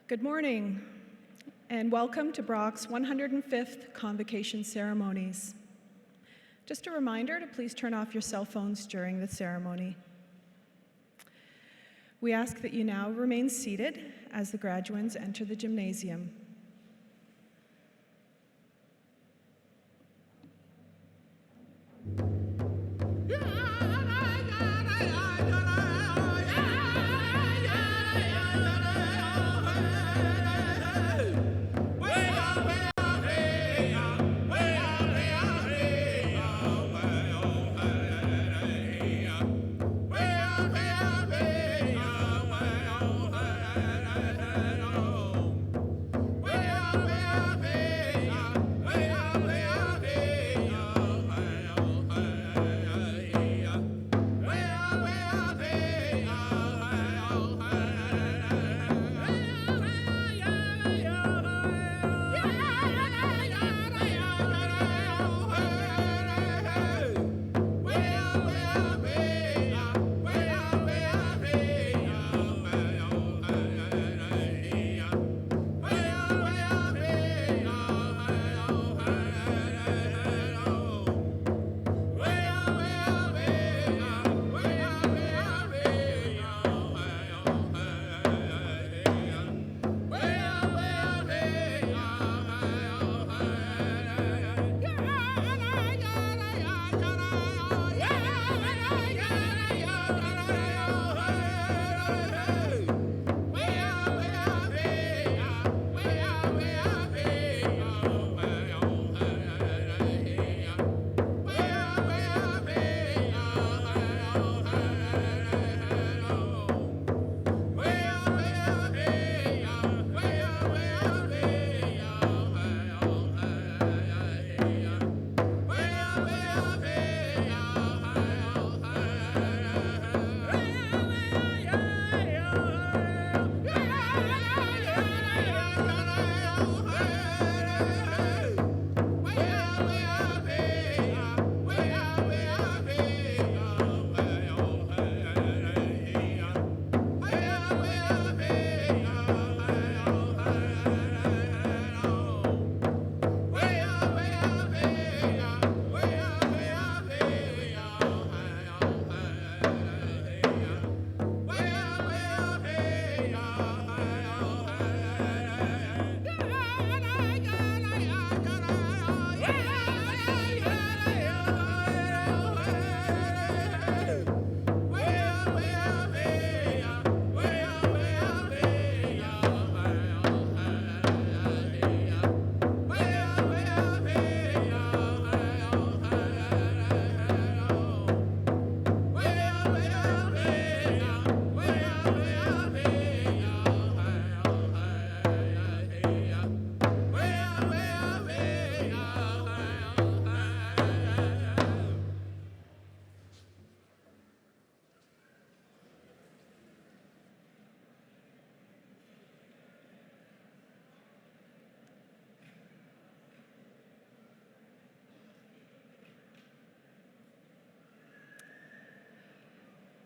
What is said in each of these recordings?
Good morning, and welcome to Brock's 105th Convocation ceremonies. Just a reminder to please turn off your cell phones during the ceremony. We ask that you now remain seated as the graduands enter the gymnasium.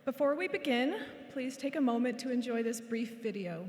Before we begin, please take a moment to enjoy this brief video.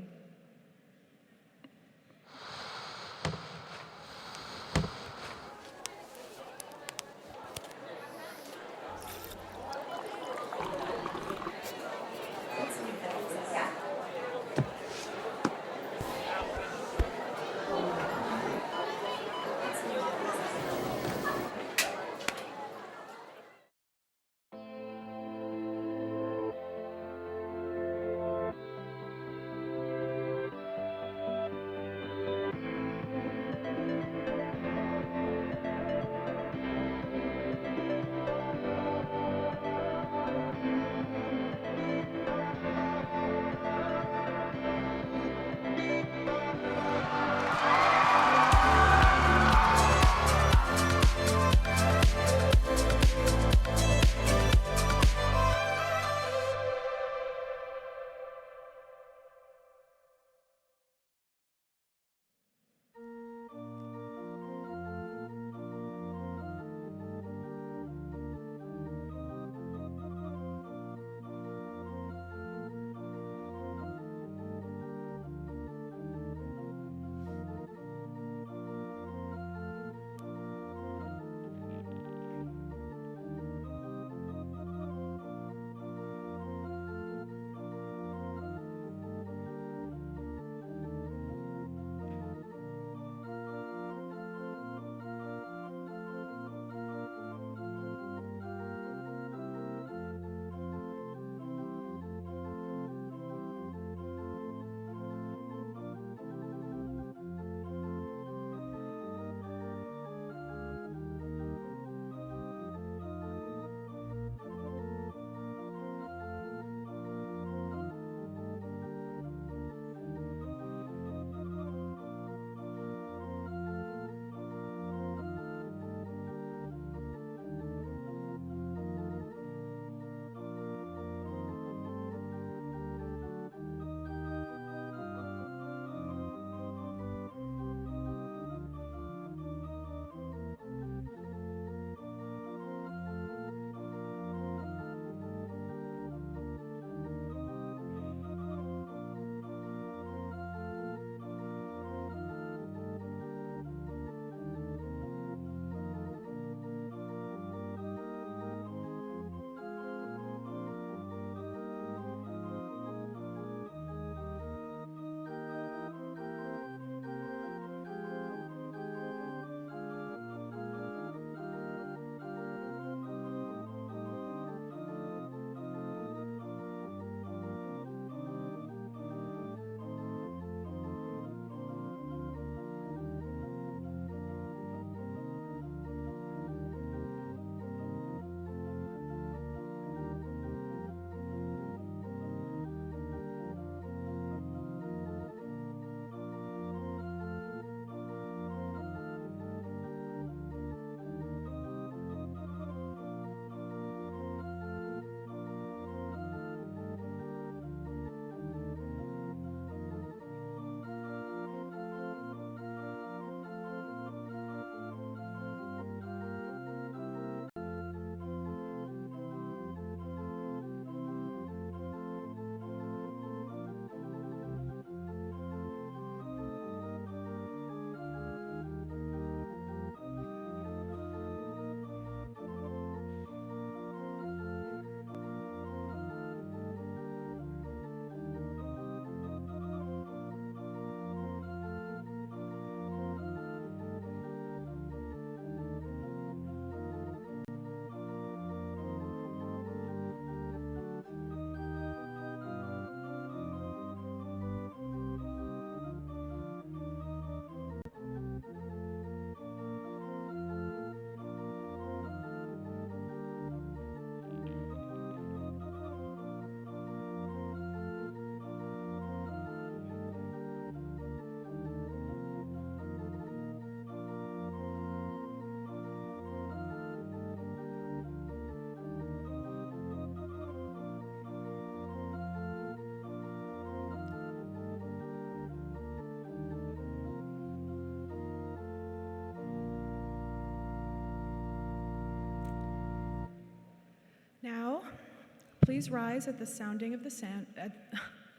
Please rise at the sounding of the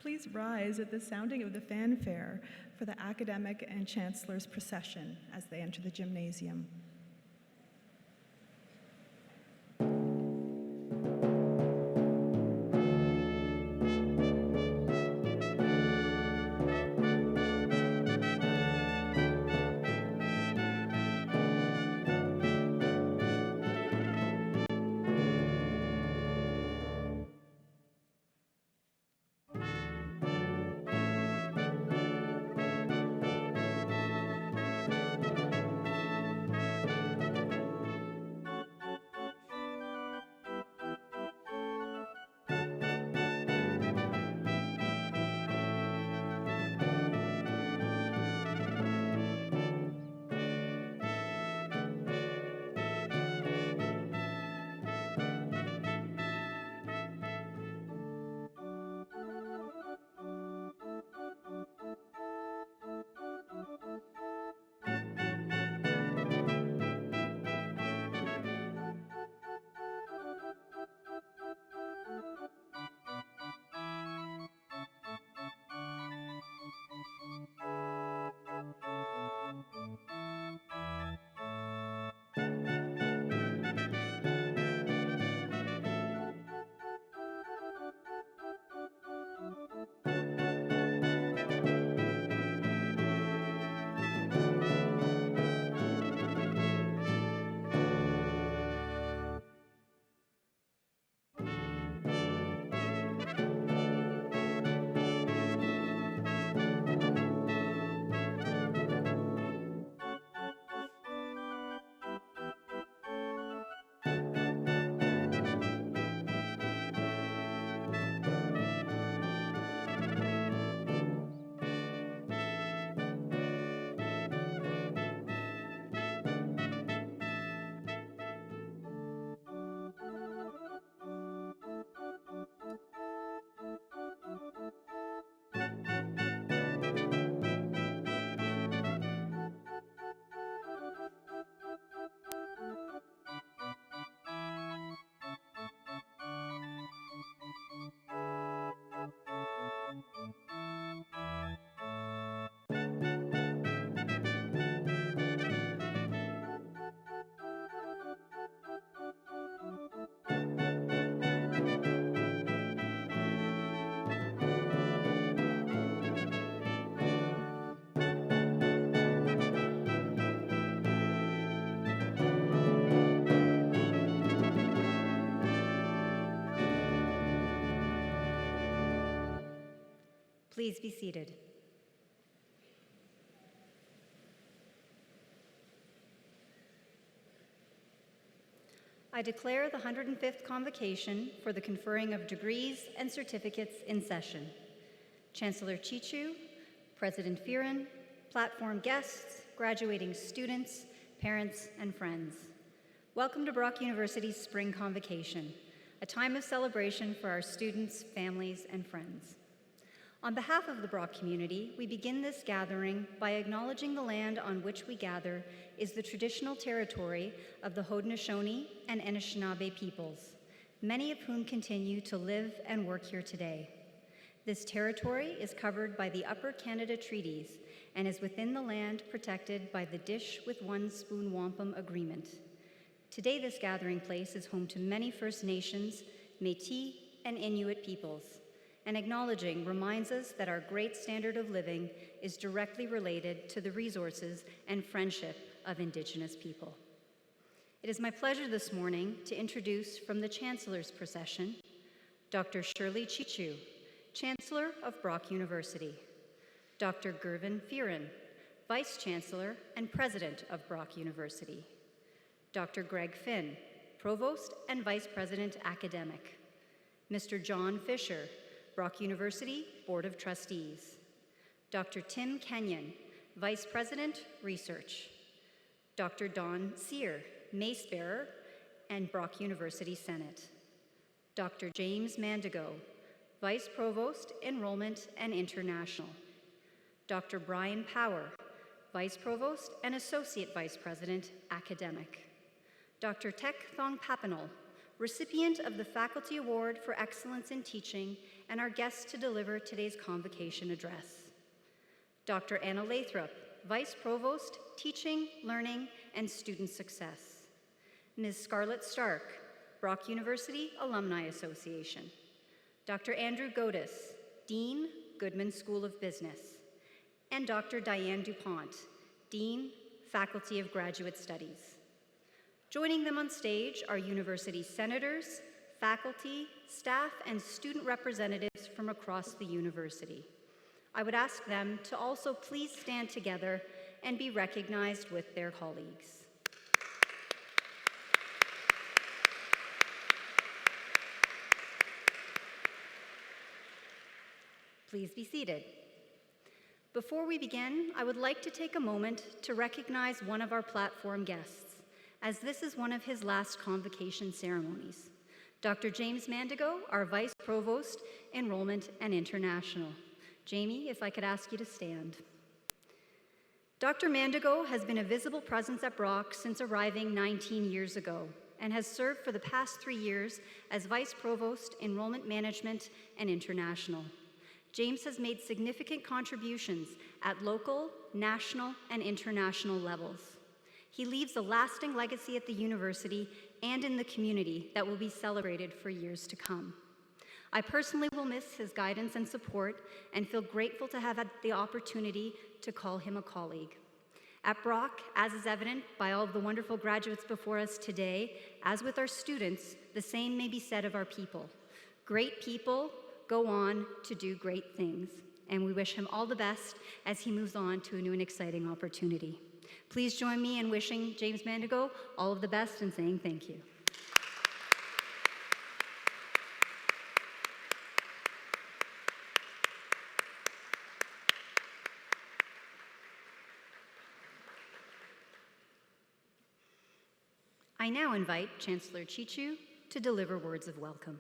please rise at the sounding of the fanfare for the academic and chancellor's procession as they enter the gymnasium. Please be seated. I declare the 105th Convocation for the conferring of degrees and certificates in session. Chancellor Chichu, President Fearon, platform guests, graduating students, parents, and friends. Welcome to Brock University's Spring Convocation, a time of celebration for our students, families, and friends. On behalf of the Brock community, we begin this gathering by acknowledging the land on which we gather is the traditional territory of the Haudenosaunee and Anishinaabe peoples, many of whom continue to live and work here today. This territory is covered by the Upper Canada Treaties and is within the land protected by the Dish with One Spoon Wampum Agreement. Today, this gathering place is home to many First Nations, Métis, and Inuit peoples. And acknowledging reminds us that our great standard of living is directly related to the resources and friendship of Indigenous people. It is my pleasure this morning to introduce from the Chancellor's procession, Dr. Shirley Chichu, Chancellor of Brock University, Dr. Gervin Fearon, Vice Chancellor and President of Brock University, Dr. Greg Finn, Provost and Vice President Academic, Mr. John Fisher, Brock University Board of Trustees, Dr. Tim Kenyon, Vice President, Research, Dr. Don Sear, Mace Bearer and Brock University Senate, Dr. James Mandigo, Vice Provost, Enrollment and International, Dr. Brian Power, Vice Provost and Associate Vice President, Academic, Dr. Tek Thong Papinal, recipient of the Faculty Award for Excellence in Teaching, and our guest to deliver today's convocation address. Dr. Anna Lathrop, Vice Provost, Teaching, Learning, and Student Success. Ms. Scarlett Stark, Brock University Alumni Association. Dr. Andrew Godis, Dean, Goodman School of Business. And Dr. Diane DuPont, Dean, Faculty of Graduate Studies. Joining them on stage are university senators, faculty, staff, and student representatives from across the university. I would ask them to also please stand together and be recognized with their colleagues. Please be seated. Before we begin, I would like to take a moment to recognize one of our platform guests, as this is one of his last convocation ceremonies. Dr. James Mandigo, our Vice Provost, Enrollment and International. Jamie, if I could ask you to stand. Dr. Mandigo has been a visible presence at Brock since arriving 19 years ago and has served for the past 3 years as Vice Provost, Enrollment Management and International. James has made significant contributions at local, national, and international levels. He leaves a lasting legacy at the university and in the community that will be celebrated for years to come. I personally will miss his guidance and support and feel grateful to have had the opportunity to call him a colleague. At Brock, as is evident by all of the wonderful graduates before us today, as with our students, the same may be said of our people. Great people go on to do great things, and we wish him all the best as he moves on to a new and exciting opportunity. Please join me in wishing James Mandigo all of the best and saying thank you. I now invite Chancellor Chichu to deliver words of welcome.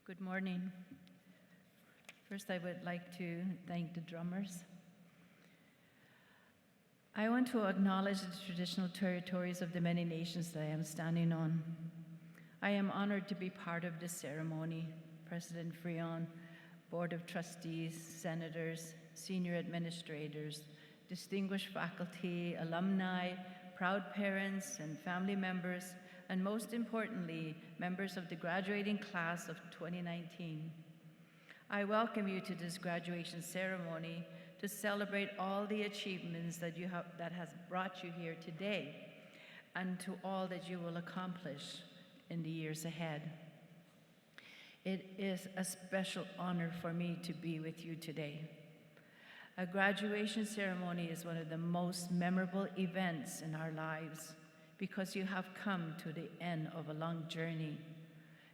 Good morning. First, I would like to thank the drummers. I want to acknowledge the traditional territories of the many nations that I am standing on. I am honored to be part of this ceremony. President Frion, Board of Trustees, senators, senior administrators, distinguished faculty, alumni, proud parents and family members, and most importantly, members of the graduating class of 2019. I welcome you to this graduation ceremony to celebrate all the achievements that has brought you here today, and to all that you will accomplish in the years ahead. It is a special honor for me to be with you today. A graduation ceremony is one of the most memorable events in our lives, because you have come to the end of a long journey.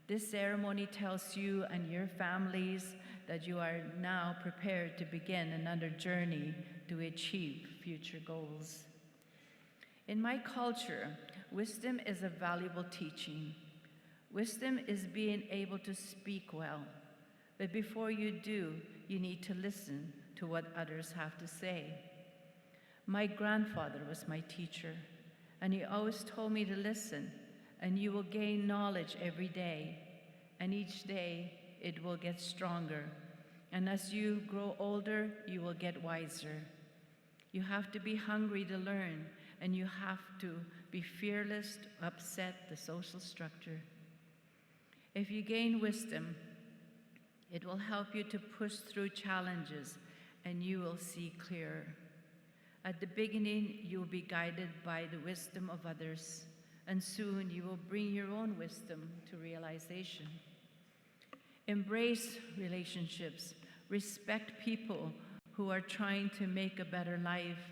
This ceremony tells you and your families that you are now prepared to begin another journey to achieve future goals. In my culture, wisdom is a valuable teaching. Wisdom is being able to speak well, but before you do, you need to listen to what others have to say. My grandfather was my teacher, and he always told me to listen, and you will gain knowledge every day, and each day it will get stronger. And as you grow older, you will get wiser. You have to be hungry to learn, and you have to be fearless to upset the social structure. If you gain wisdom, it will help you to push through challenges, and you will see clearer. At the beginning, you will be guided by the wisdom of others, and soon you will bring your own wisdom to realization. Embrace relationships, respect people who are trying to make a better life,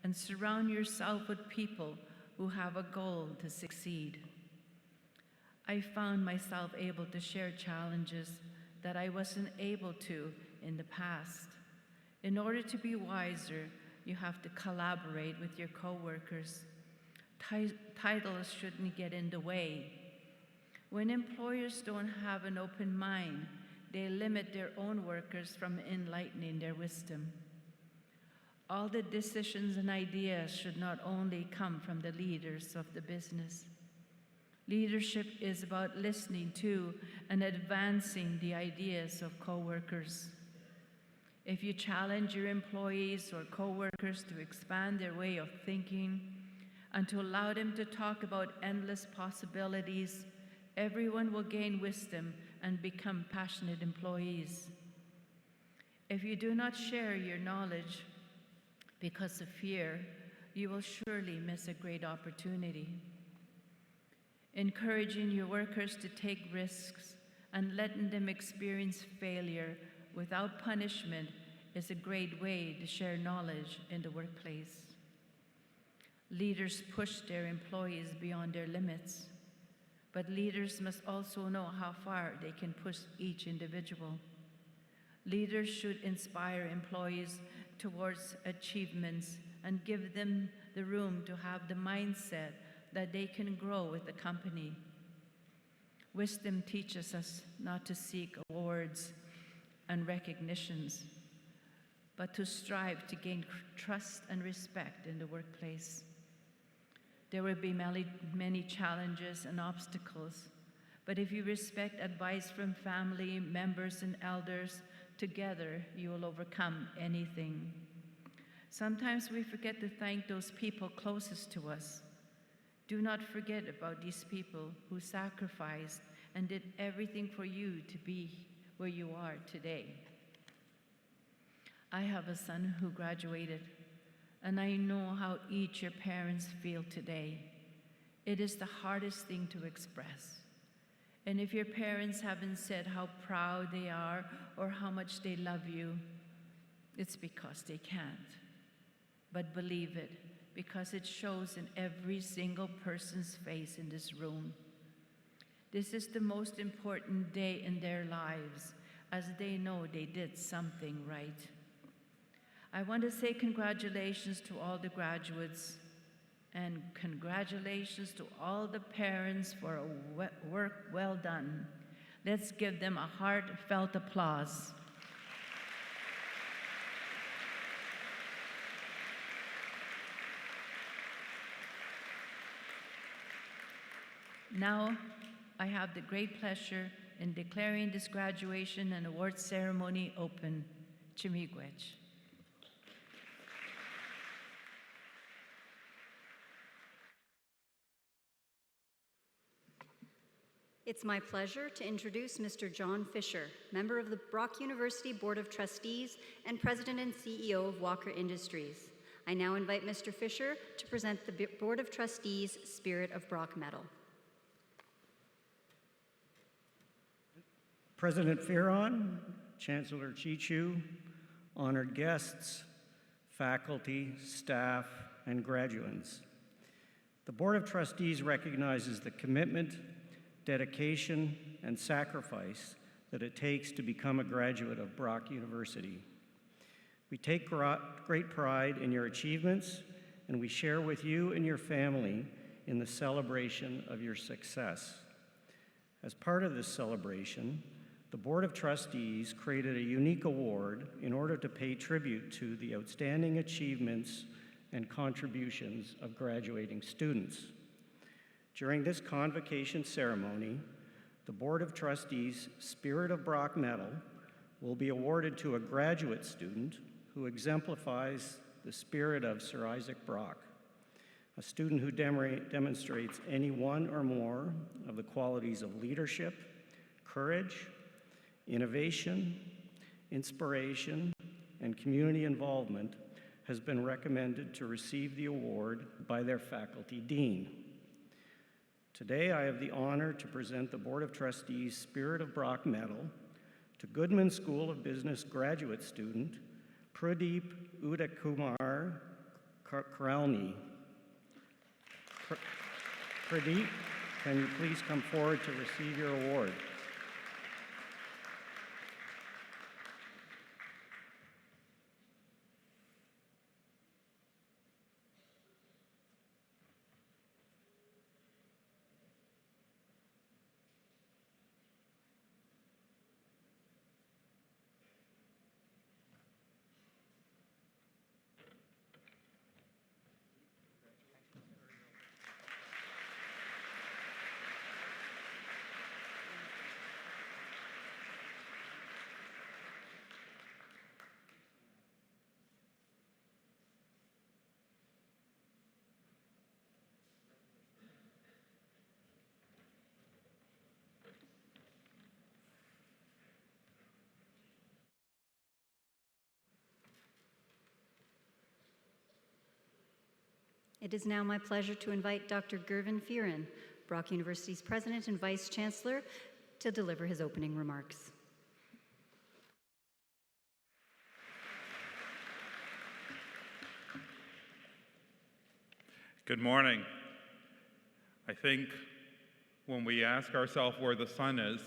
and surround yourself with people who have a goal to succeed. I found myself able to share challenges that I wasn't able to in the past. In order to be wiser, you have to collaborate with your coworkers. Titles shouldn't get in the way. When employers don't have an open mind, they limit their own workers from enlightening their wisdom. All the decisions and ideas should not only come from the leaders of the business. Leadership is about listening to and advancing the ideas of coworkers. If you challenge your employees or coworkers to expand their way of thinking and to allow them to talk about endless possibilities, everyone will gain wisdom and become passionate employees. If you do not share your knowledge because of fear, you will surely miss a great opportunity. Encouraging your workers to take risks and letting them experience failure without punishment is a great way to share knowledge in the workplace. Leaders push their employees beyond their limits, but leaders must also know how far they can push each individual. Leaders should inspire employees towards achievements and give them the room to have the mindset that they can grow with the company. Wisdom teaches us not to seek awards and recognitions, but to strive to gain trust and respect in the workplace. There will be many challenges and obstacles, but if you respect advice from family members and elders, together you will overcome anything. Sometimes we forget to thank those people closest to us. Do not forget about these people who sacrificed and did everything for you to be where you are today. I have a son who graduated, and I know how each your parents feel today. It is the hardest thing to express. And if your parents haven't said how proud they are or how much they love you, it's because they can't. But believe it, because it shows in every single person's face in this room. This is the most important day in their lives, as they know they did something right. I want to say congratulations to all the graduates, and congratulations to all the parents for a work well done. Let's give them a heartfelt applause. Now, I have the great pleasure in declaring this graduation and awards ceremony open. Chimigwech. It's my pleasure to introduce Mr. John Fisher, member of the Brock University Board of Trustees and President and CEO of Walker Industries. I now invite Mr. Fisher to present the Board of Trustees' Spirit of Brock Medal. President Fearon, Chancellor Chichu, honored guests, faculty, staff, and graduates. The Board of Trustees recognizes the commitment, dedication, and sacrifice that it takes to become a graduate of Brock University. We take great pride in your achievements, and we share with you and your family in the celebration of your success. As part of this celebration, the Board of Trustees created a unique award in order to pay tribute to the outstanding achievements and contributions of graduating students. During this convocation ceremony, the Board of Trustees' Spirit of Brock Medal will be awarded to a graduate student who exemplifies the spirit of Sir Isaac Brock, a student who demonstrates any one or more of the qualities of leadership, courage, innovation, inspiration, and community involvement has been recommended to receive the award by their faculty dean. Today, I have the honor to present the Board of Trustees' Spirit of Brock Medal to GOODMAN School of Business graduate student Pradeep Udakumar Karalni. Pradeep, can you please come forward to receive your award? It is now my pleasure to invite Dr. Gervin Fearon, Brock University's President and Vice Chancellor, to deliver his opening remarks. Good morning. I think when we ask ourselves where the sun is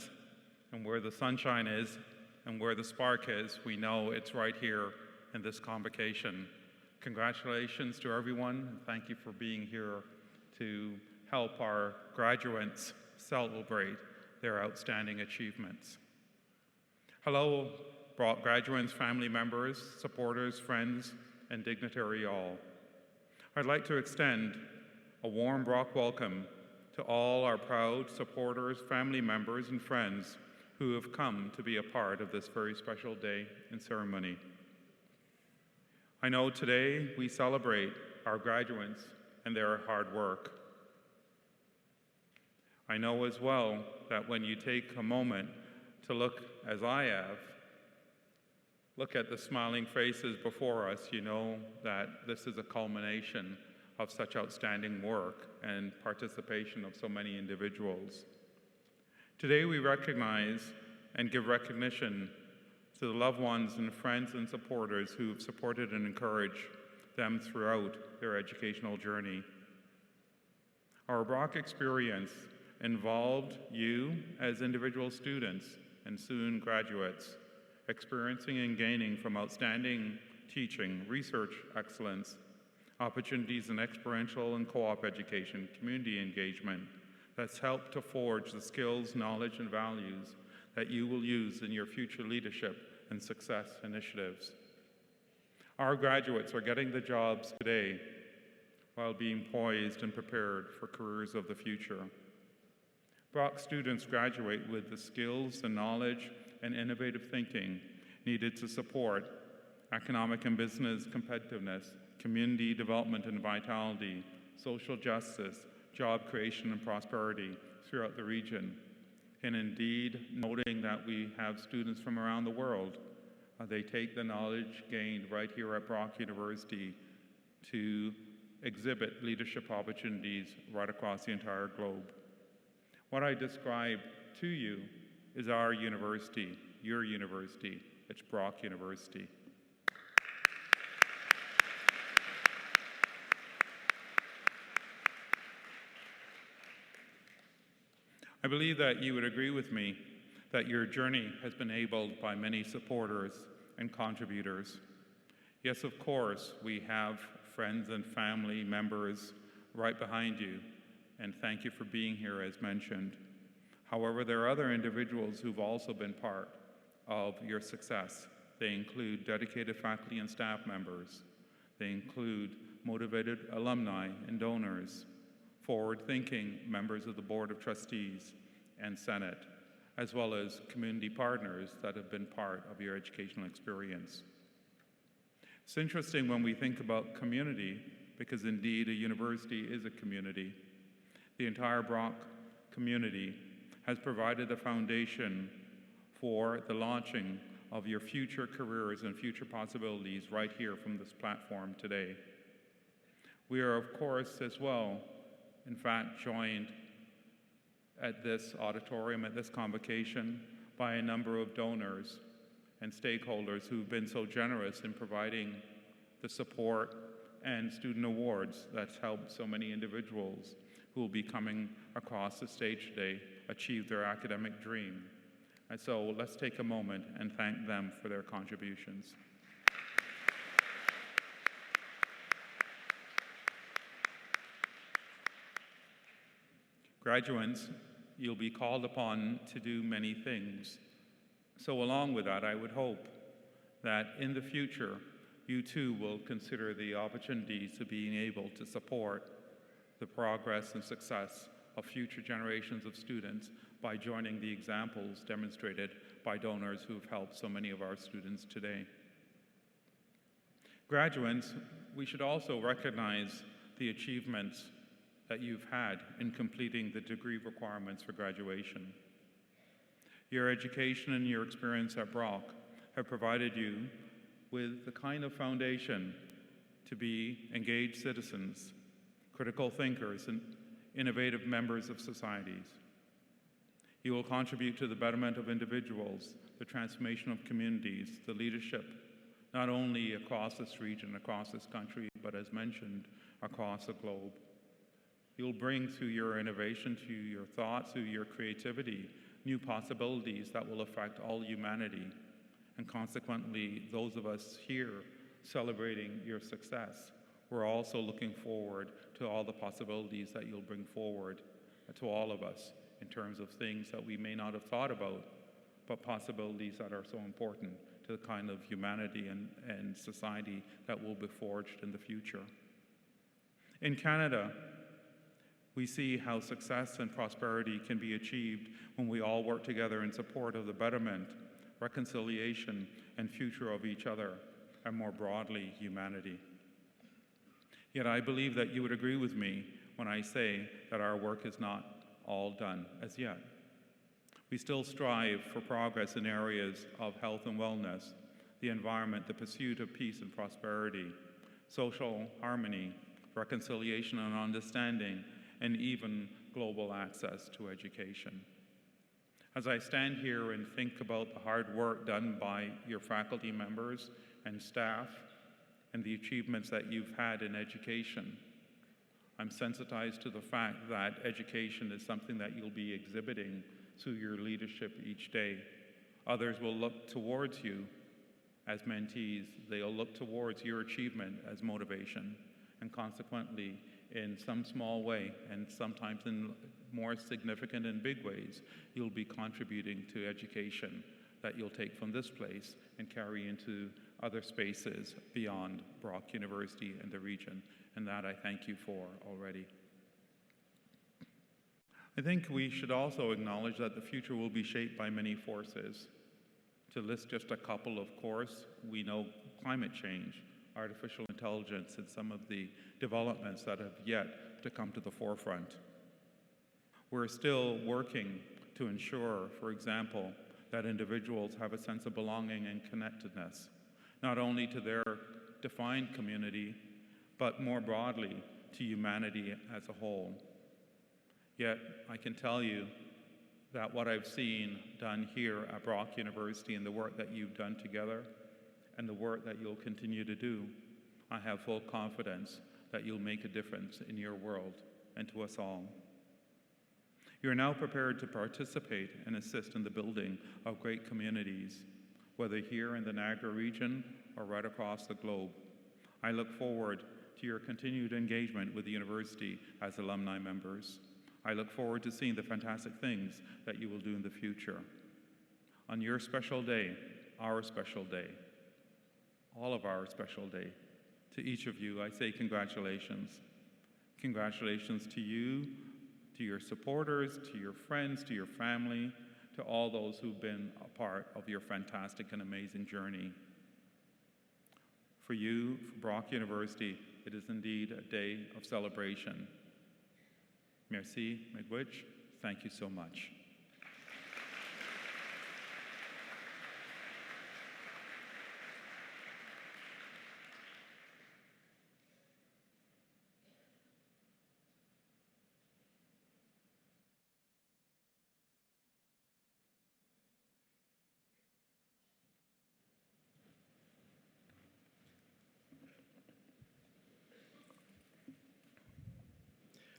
and where the sunshine is and where the spark is, we know it's right here in this convocation. Congratulations to everyone, and thank you for being here to help our graduates celebrate their outstanding achievements. Hello, Brock graduates, family members, supporters, friends, and dignitary all. I'd like to extend a warm Brock welcome to all our proud supporters, family members, and friends who have come to be a part of this very special day and ceremony. I know today we celebrate our graduates and their hard work. I know as well that when you take a moment to look, as I have, look at the smiling faces before us, you know that this is a culmination of such outstanding work and participation of so many individuals. Today we recognize and give recognition to the loved ones and friends and supporters who have supported and encouraged them throughout their educational journey. Our Brock experience involved you as individual students and soon graduates, experiencing and gaining from outstanding teaching, research excellence, opportunities in experiential and co-op education, community engagement that's helped to forge the skills, knowledge, and values that you will use in your future leadership and success initiatives. Our graduates are getting the jobs today while being poised and prepared for careers of the future. Brock students graduate with the skills, the knowledge, and innovative thinking needed to support economic and business competitiveness, community development and vitality, social justice, job creation and prosperity throughout the region. And indeed, noting that we have students from around the world, they take the knowledge gained right here at Brock University to exhibit leadership opportunities right across the entire globe. What I describe to you is our university, your university. It's Brock University. I believe that you would agree with me that your journey has been enabled by many supporters and contributors. Yes, of course, we have friends and family members right behind you, and thank you for being here as mentioned. However, there are other individuals who've also been part of your success. They include dedicated faculty and staff members. They include motivated alumni and donors, forward-thinking members of the Board of Trustees and Senate, as well as community partners that have been part of your educational experience. It's interesting when we think about community, because indeed a university is a community. The entire Brock community has provided the foundation for the launching of your future careers and future possibilities right here from this platform today. We are, of course, as well, in fact, joined at this auditorium, at this convocation, by a number of donors and stakeholders who've been so generous in providing the support and student awards that's helped so many individuals who will be coming across the stage today achieve their academic dream. And so let's take a moment and thank them for their contributions. Graduates, you'll be called upon to do many things. So along with that, I would hope that in the future, you too will consider the opportunities of being able to support the progress and success of future generations of students by joining the examples demonstrated by donors who've helped so many of our students today. Graduates, we should also recognize the achievements that you've had in completing the degree requirements for graduation. Your education and your experience at Brock have provided you with the kind of foundation to be engaged citizens critical thinkers, and innovative members of societies. You will contribute to the betterment of individuals, the transformation of communities, the leadership, not only across this region, across this country, but as mentioned, across the globe. You'll bring through your innovation, through your thoughts, through your creativity, new possibilities that will affect all humanity. And consequently, those of us here celebrating your success, we're also looking forward to all the possibilities that you'll bring forward to all of us in terms of things that we may not have thought about, but possibilities that are so important to the kind of humanity and society that will be forged in the future. In Canada, we see how success and prosperity can be achieved when we all work together in support of the betterment, reconciliation, and future of each other, and more broadly, humanity. Yet I believe that you would agree with me when I say that our work is not all done as yet. We still strive for progress in areas of health and wellness, the environment, the pursuit of peace and prosperity, social harmony, reconciliation and understanding, and even global access to education. As I stand here and think about the hard work done by your faculty members and staff and the achievements that you've had in education, I'm sensitized to the fact that education is something that you'll be exhibiting through your leadership each day. Others will look towards you as mentees. They'll look towards your achievement as motivation, and consequently, in some small way, and sometimes in more significant and big ways, you'll be contributing to education that you'll take from this place and carry into other spaces beyond Brock University and the region, and that I thank you for already. I think we should also acknowledge that the future will be shaped by many forces. To list just a couple, of course, we know climate change, artificial intelligence, and some of the developments that have yet to come to the forefront. We're still working to ensure, for example, that individuals have a sense of belonging and connectedness, not only to their defined community, but more broadly to humanity as a whole. Yet, I can tell you that what I've seen done here at Brock University and the work that you've done together and the work that you'll continue to do, I have full confidence that you'll make a difference in your world and to us all. You're now prepared to participate and assist in the building of great communities, whether here in the Niagara region or right across the globe. I look forward to your continued engagement with the university as alumni members. I look forward to seeing the fantastic things that you will do in the future. On your special day, our special day, all of our special day, to each of you, I say congratulations. Congratulations to you, to your supporters, to your friends, to your family, to all those who've been a part of your fantastic and amazing journey. For you, for Brock University, it is indeed a day of celebration. Merci, miigwech. Thank you so much.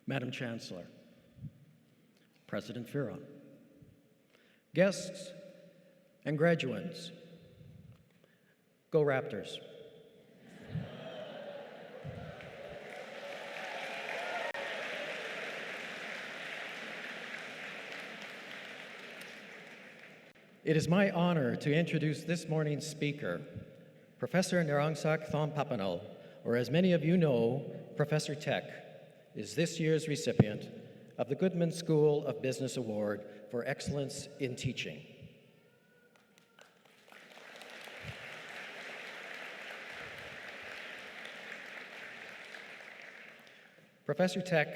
Madam Chancellor, President Fearon, guests and graduates, go Raptors. It is my honor to introduce this morning's speaker, Professor Narongsak Thompapanal, or as many of you know, Professor Tech, is this year's recipient of the GOODMAN School of Business Award for Excellence in Teaching. Professor Tech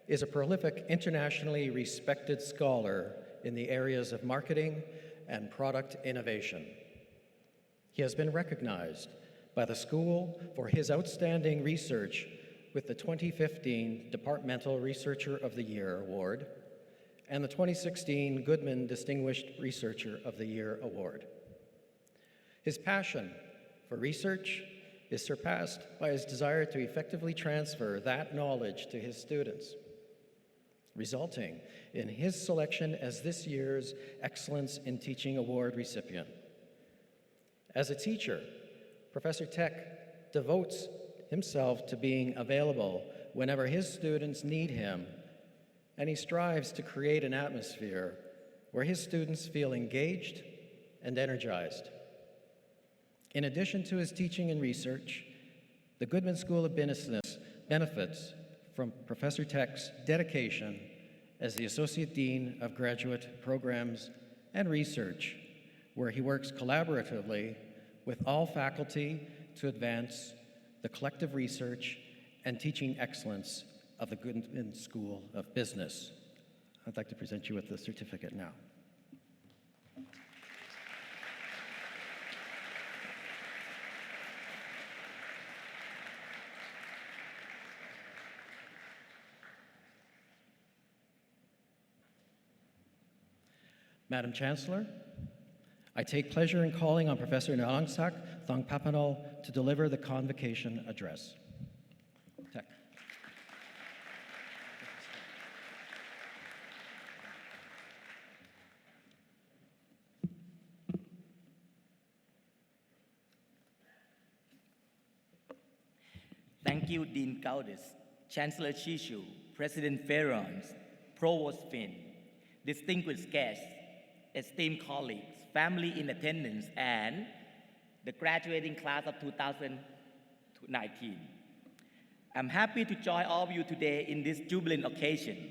is a prolific, internationally respected scholar in the areas of marketing and product innovation. He has been recognized by the school for his outstanding research with the 2015 Departmental Researcher of the Year Award and the 2016 GOODMAN Distinguished Researcher of the Year Award. His passion for research is surpassed by his desire to effectively transfer that knowledge to his students, resulting in his selection as this year's Excellence in Teaching Award recipient. As a teacher, Professor Tech devotes himself to being available whenever his students need him, and he strives to create an atmosphere where his students feel engaged and energized. In addition to his teaching and research, the Goodman School of Business benefits from Professor Tech's dedication as the Associate Dean of Graduate Programs and Research, where he works collaboratively with all faculty to advance the collective research and teaching excellence of the Goodman School of Business. I'd like to present you with the certificate now. Madam Chancellor, I take pleasure in calling on Professor Narongsak Thongpapanol to deliver the Convocation address. Tech. Thank you, Dean Gaudis, Chancellor Chishu, President Ferrons, Provost Finn, distinguished guests, esteemed colleagues, family in attendance, and the graduating class of 2019. I'm happy to join all of you today in this jubilant occasion.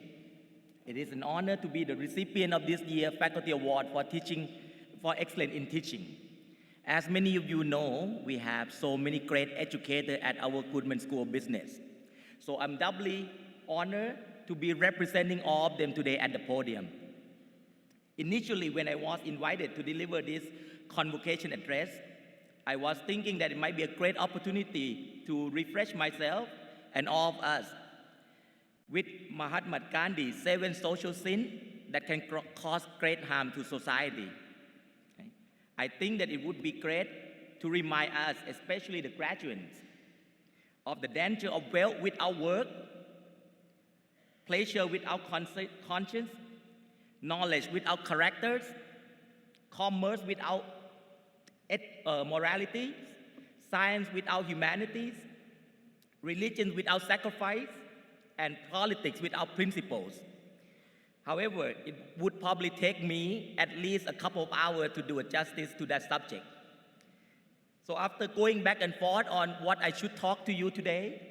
It is an honor to be the recipient of this year's Faculty Award for Excellence in Teaching. As many of you know, we have so many great educators at our Goodman School of Business. So I'm doubly honored to be representing all of them today at the podium. Initially, when I was invited to deliver this convocation address, I was thinking that it might be a great opportunity to refresh myself and all of us with Mahatma Gandhi's 7 social sins that can cause great harm to society. Okay? I think that it would be great to remind us, especially the graduates, of the danger of wealth without work, pleasure without conscience, knowledge without characters, commerce without morality, science without humanities, religion without sacrifice, and politics without principles. However, it would probably take me at least a couple of hours to do justice to that subject. So after going back and forth on what I should talk to you today,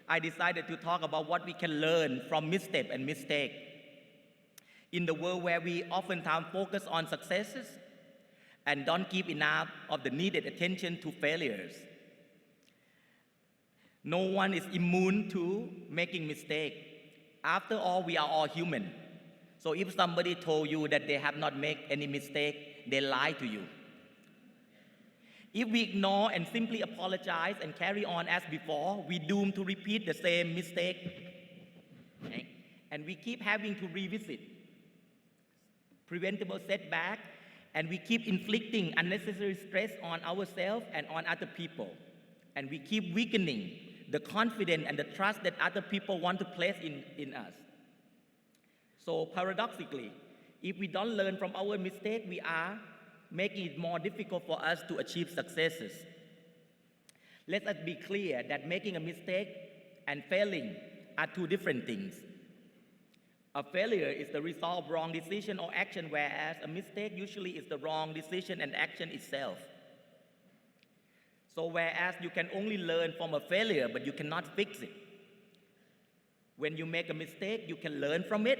I decided to talk about what we can learn from misstep and mistake. In the world where we oftentimes focus on successes and don't give enough of the needed attention to failures. No one is immune to making mistakes. After all, we are all human. So if somebody told you that they have not made any mistake, they lie to you. If we ignore and simply apologize and carry on as before, we doomed to repeat the same mistake. Okay? And we keep having to revisit preventable setback, and we keep inflicting unnecessary stress on ourselves and on other people. And we keep weakening the confidence and the trust that other people want to place in us. So paradoxically, if we don't learn from our mistake, we are making it more difficult for us to achieve successes. Let us be clear that making a mistake and failing are two different things. A failure is the result of wrong decision or action, whereas a mistake usually is the wrong decision and action itself. So whereas you can only learn from a failure, but you cannot fix it. When you make a mistake, you can learn from it,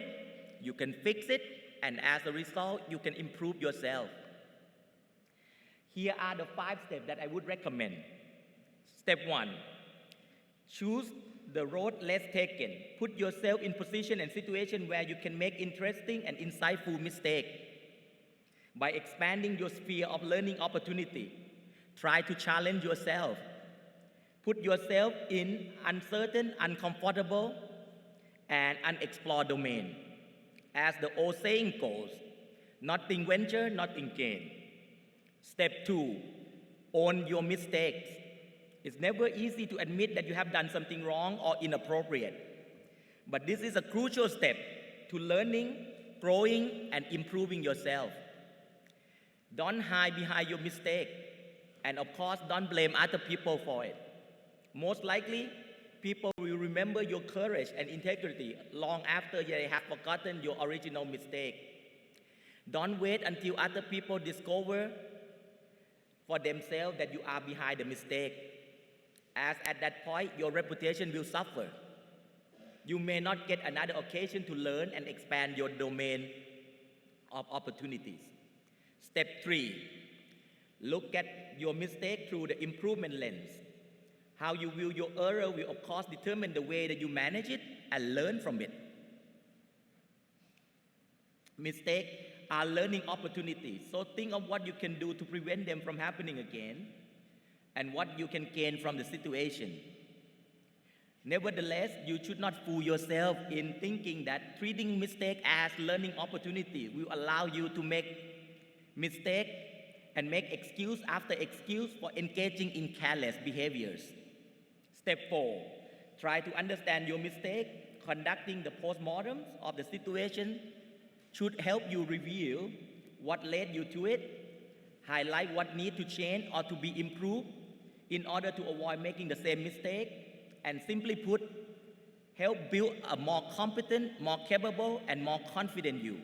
you can fix it, and as a result, you can improve yourself. Here are the 5 steps that I would recommend. Step 1, choose the road less taken. Put yourself in position and situation where you can make interesting and insightful mistakes. By expanding your sphere of learning opportunity, try to challenge yourself. Put yourself in uncertain, uncomfortable, and unexplored domain. As the old saying goes, nothing venture, nothing gain. Step 2, own your mistakes. It's never easy to admit that you have done something wrong or inappropriate. But this is a crucial step to learning, growing, and improving yourself. Don't hide behind your mistake. And of course, don't blame other people for it. Most likely, people will remember your courage and integrity long after they have forgotten your original mistake. Don't wait until other people discover for themselves that you are behind the mistake, as at that point, your reputation will suffer. You may not get another occasion to learn and expand your domain of opportunities. Step 3, look at your mistake through the improvement lens. How you view your error will of course determine the way that you manage it and learn from it. Mistakes are learning opportunities, so think of what you can do to prevent them from happening again and what you can gain from the situation. Nevertheless, you should not fool yourself in thinking that treating mistake as learning opportunity will allow you to make mistake and make excuse after excuse for engaging in careless behaviors. Step 4, try to understand your mistake. Conducting the postmortems of the situation should help you review what led you to it, highlight what needs to change or to be improved in order to avoid making the same mistake, and simply put, help build a more competent, more capable, and more confident you.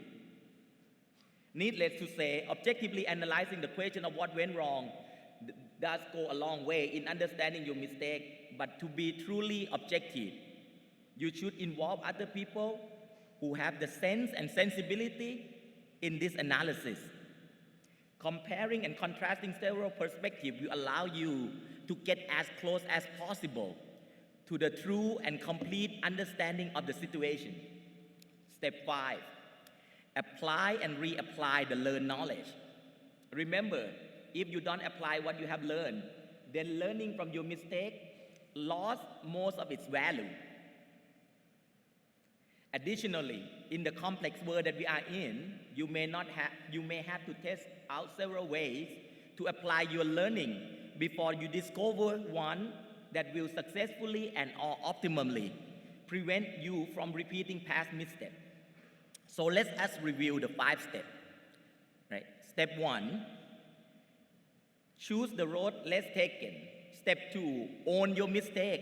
Needless to say, objectively analyzing the question of what went wrong does go a long way in understanding your mistake, but to be truly objective, you should involve other people who have the sense and sensibility in this analysis. Comparing and contrasting several perspectives will allow you to get as close as possible to the true and complete understanding of the situation. Step 5, apply and reapply the learned knowledge. Remember, if you don't apply what you have learned, then learning from your mistake lost most of its value. Additionally, in the complex world that we are in, you may have to test out several ways to apply your learning before you discover one that will successfully and or optimally prevent you from repeating past missteps. So let us review the 5 steps. Right? Step 1, choose the road less taken. Step 2, own your mistake.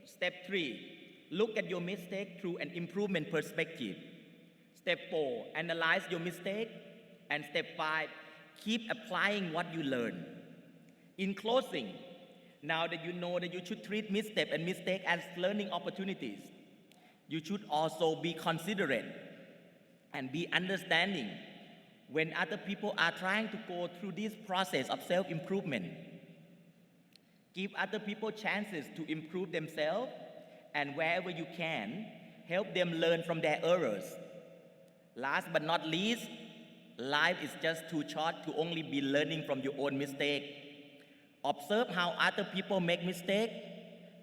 Step 3, look at your mistake through an improvement perspective. Step 4, analyze your mistake. And step 5, keep applying what you learn. In closing, now that you know that you should treat misstep and mistake as learning opportunities, you should also be considerate and be understanding when other people are trying to go through this process of self-improvement. Give other people chances to improve themselves, and wherever you can, help them learn from their errors. Last but not least, life is just too short to only be learning from your own mistake. Observe how other people make mistakes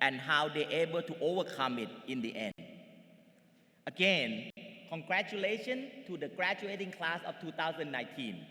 and how they're able to overcome it in the end. Again, congratulations to the graduating class of 2019.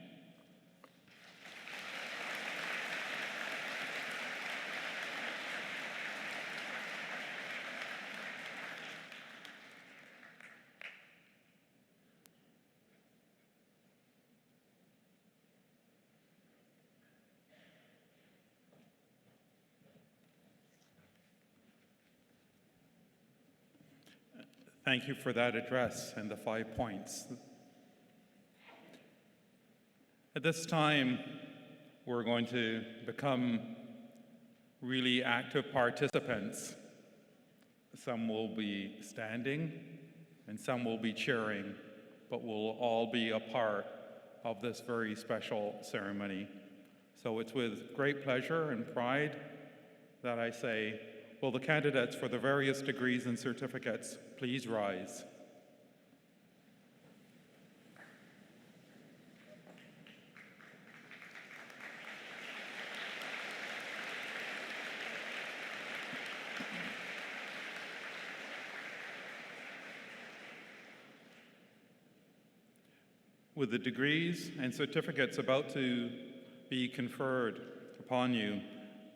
Thank you for that address and the 5 points. At this time, we're going to become really active participants. Some will be standing and some will be cheering, but we'll all be a part of this very special ceremony. So it's with great pleasure and pride that I say, will the candidates for the various degrees and certificates please rise? With the degrees and certificates about to be conferred upon you,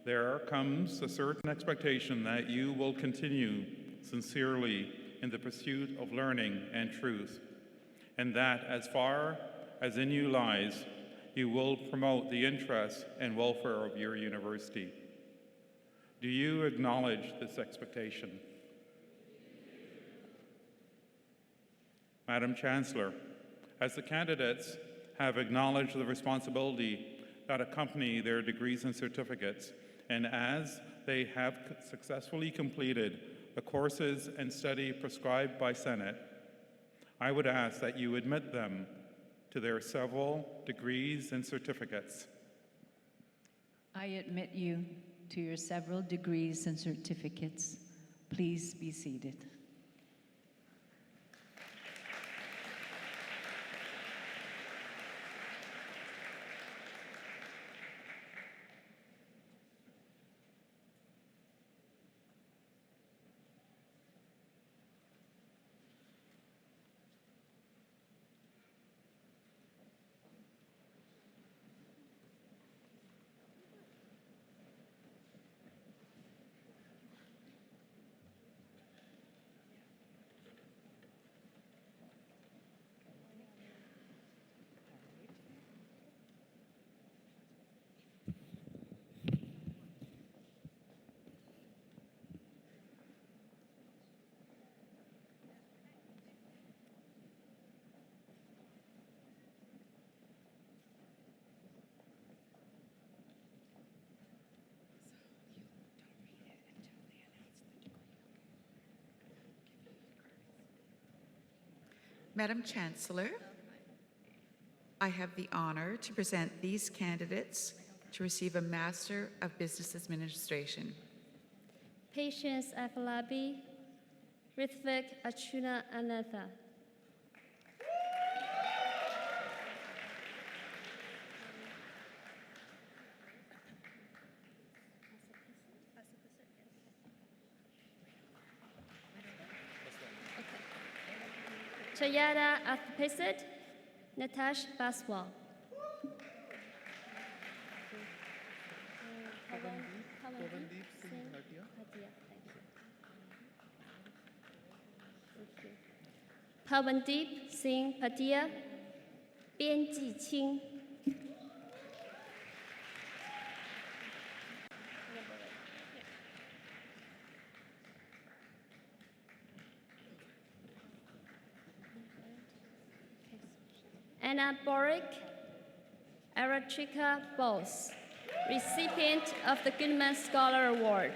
there comes a certain expectation that you will continue sincerely in the pursuit of learning and truth, and that as far as in you lies, you will promote the interests and welfare of your university. Do you acknowledge this expectation? Madam Chancellor, as the candidates have acknowledged the responsibility that accompany their degrees and certificates, and as they have successfully completed the courses and study prescribed by Senate, I would ask that you admit them to their several degrees and certificates. I admit you to your several degrees and certificates. Please be seated. Madam Chancellor, I have the honor to present these candidates to receive a Master of Business Administration. Patience Afalabi, Rithvik Achuna Anatha. Chayada Athpisit, Natash Baswal. Pawandeep Singh Patia, Bian Ji Qing. Anna Boric, Aratrika Bose, recipient of the GOODMAN Scholar Award.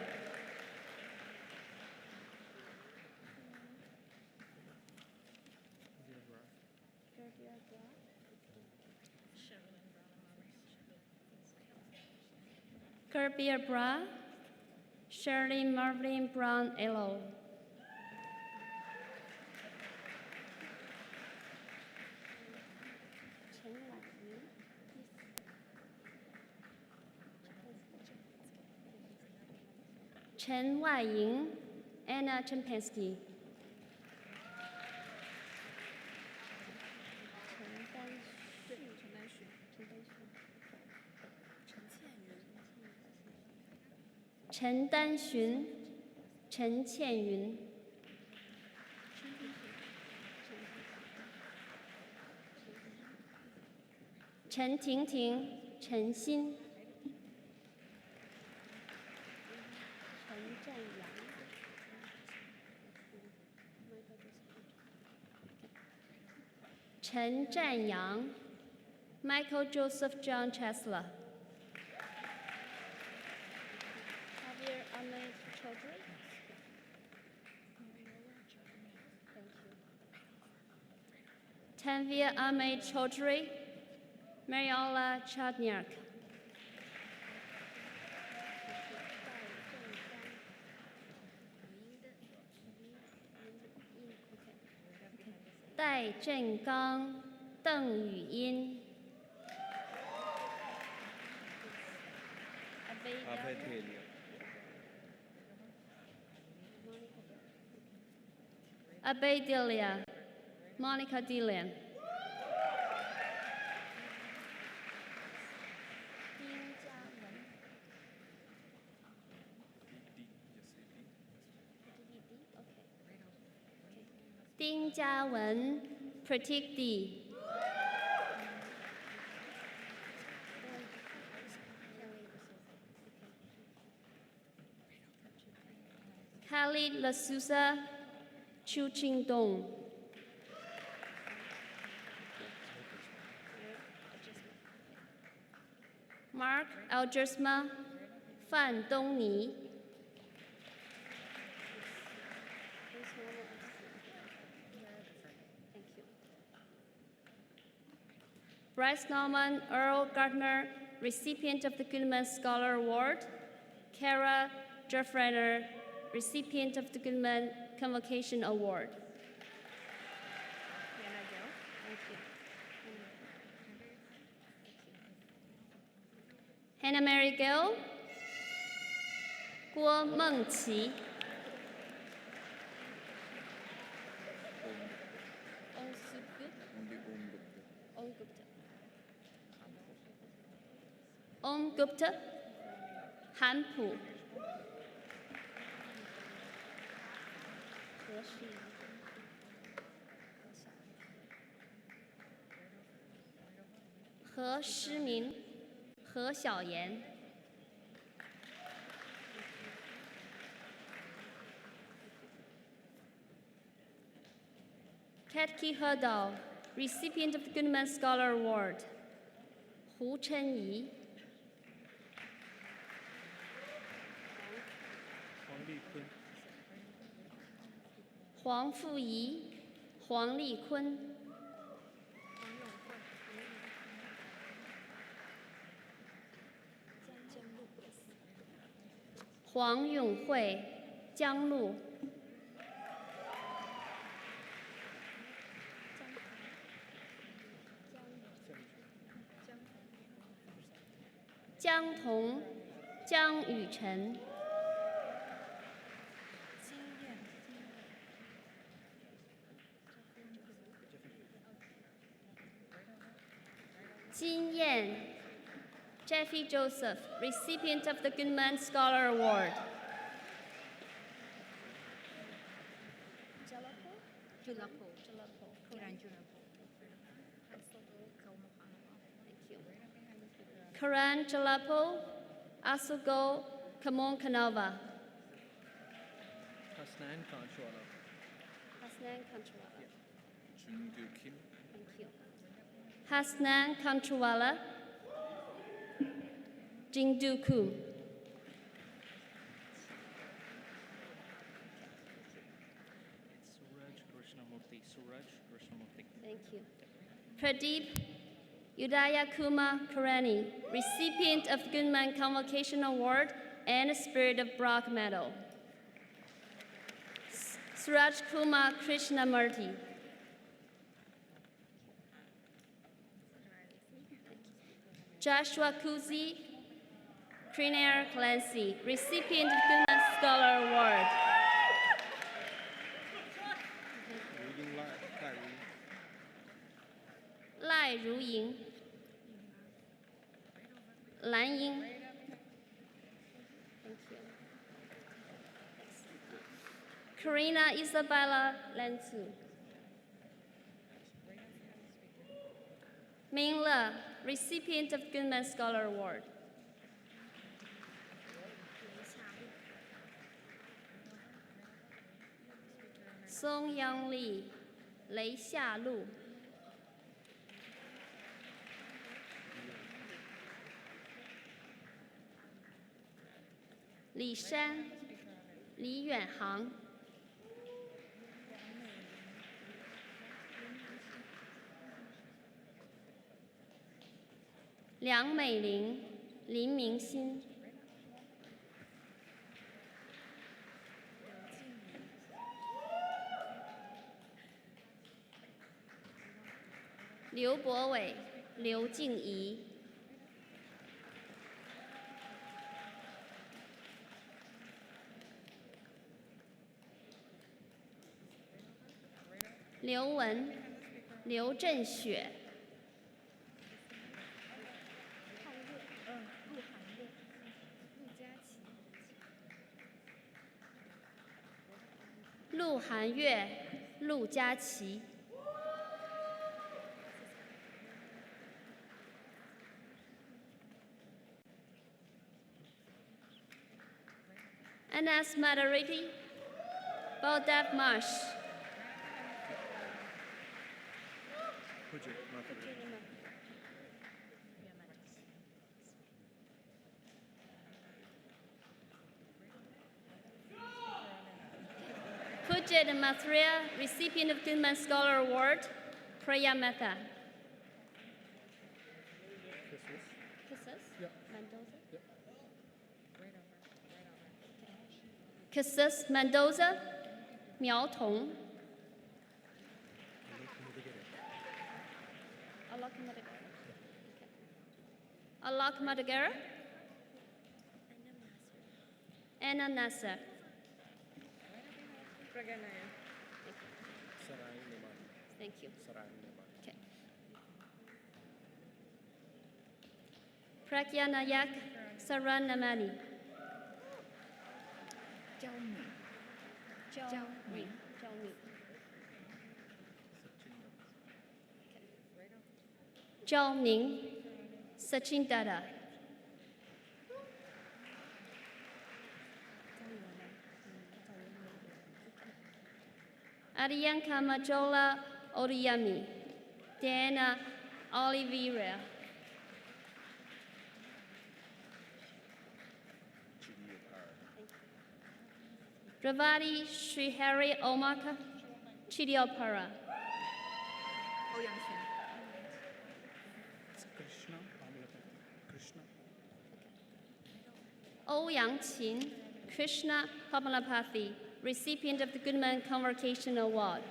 Kirby Bra, Shirley Marvin Brown Elo. Chen Waiying, Anna Chempensky. Chen Danxun, Chen Qianyun. Chen Tingting, Chen Xin. Chen Zhanyang, Michael Joseph John Chancellor. Javier Ahmed Chaudhry. Tanvir Ahmed Chaudhry, Mariola Chadniak. Dai Zhengang, Deng Yuyin. Abedelia, Monica Dillon. 丁嘉文 Pratik D. Khalid Lasusa Chu Ching Dong. Mark Algersma Fan Dongni. Bryce Norman Earl Gardner, recipient of the Goodman Scholar Award. Kara Jeffrenner, recipient of the Goodman Convocation Award. Hannah Mary Gill, Guo Mengqi. Om Gupta, Han Pu. He Shimin, He Xiaoyan. Katki Herdal, recipient of the Goodman Scholar Award. Hu Chenyi. Huang Fuyi, Huang Likun. Huang Yonghui, Jiang Lu. Jiang Tong, Jiang Yuchen. Jin Yan, Jeffy Joseph, recipient of the Goodman Scholar Award. Karan Jalapo, Asugo Kamon Kanava. Hasnan Kanchwala. Thank you. Hasnan Kanchwala, Jingdu Kum. Thank you. Pradeep Udaya Kuma Karani, recipient of Goodman Convocation Award and Spirit of Brock Medal. Suraj Kumar Krishnamurti. Joshua Kuzi Kriner Clancy, recipient of Goodman Scholar Award. Lai Ruying, Lan Ying. Thank you. Karina Isabella Lenzu. Ming Le, recipient of Goodman Scholar Award. Song Yang Li, Lei Xialu. Li Shan, Li Yuanhang. Liang Meiling, Lin Mingxin. Liu Bowei, Liu Jingyi. Liu Wen, Liu Zhenxue. Lu Hanyue, 陆佳琪。Anas Madariti, Baldev Marsh. Pujit Mathria, recipient of Goodman Scholar Award, Priya Mehta. Cassis Mendoza, Miao Tong. Alak Madagara. Anna Nasser. Thank you. Okay. Pragya Nayak Saranamani. Zhao Ning, Sachin Dada. Arianka Majola Oriyami, Diana Oliveira. Ravati Srihari Omaka, Chidiopara. Ouyang Qin, Krishna Kamalapathy, recipient of the Goodman Convocation Award.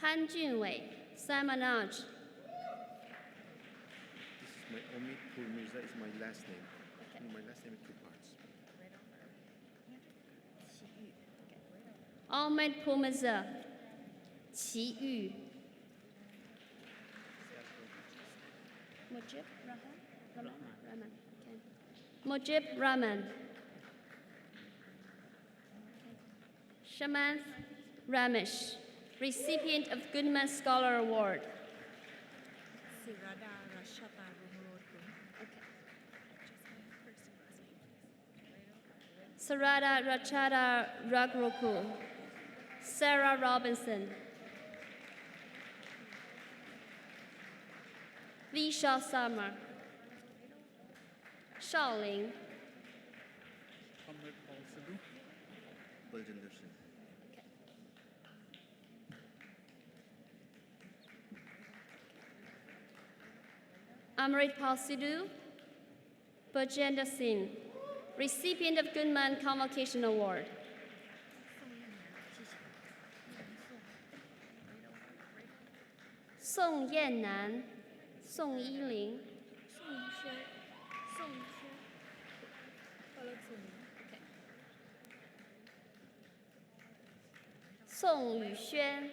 Han Junwei, Samanaj. This is my Omid Pulmiza is my last name. Okay. My last name is 2 parts. Ahmed Pumaza, Qi Yu. Mujib Rahman. Okay. Mujib Rahman. Shamanth Ramesh, recipient of Goodman Scholar Award. Sarada Rachada Ragroku. Sarah Robinson. Visha Summer. Shaoling. Baljinder Singh. Amrit Pal Sidhu. Bajenda Singh, recipient of Goodman Convocation Award. Song Yannan, Song Yiling. Song Yuxuan,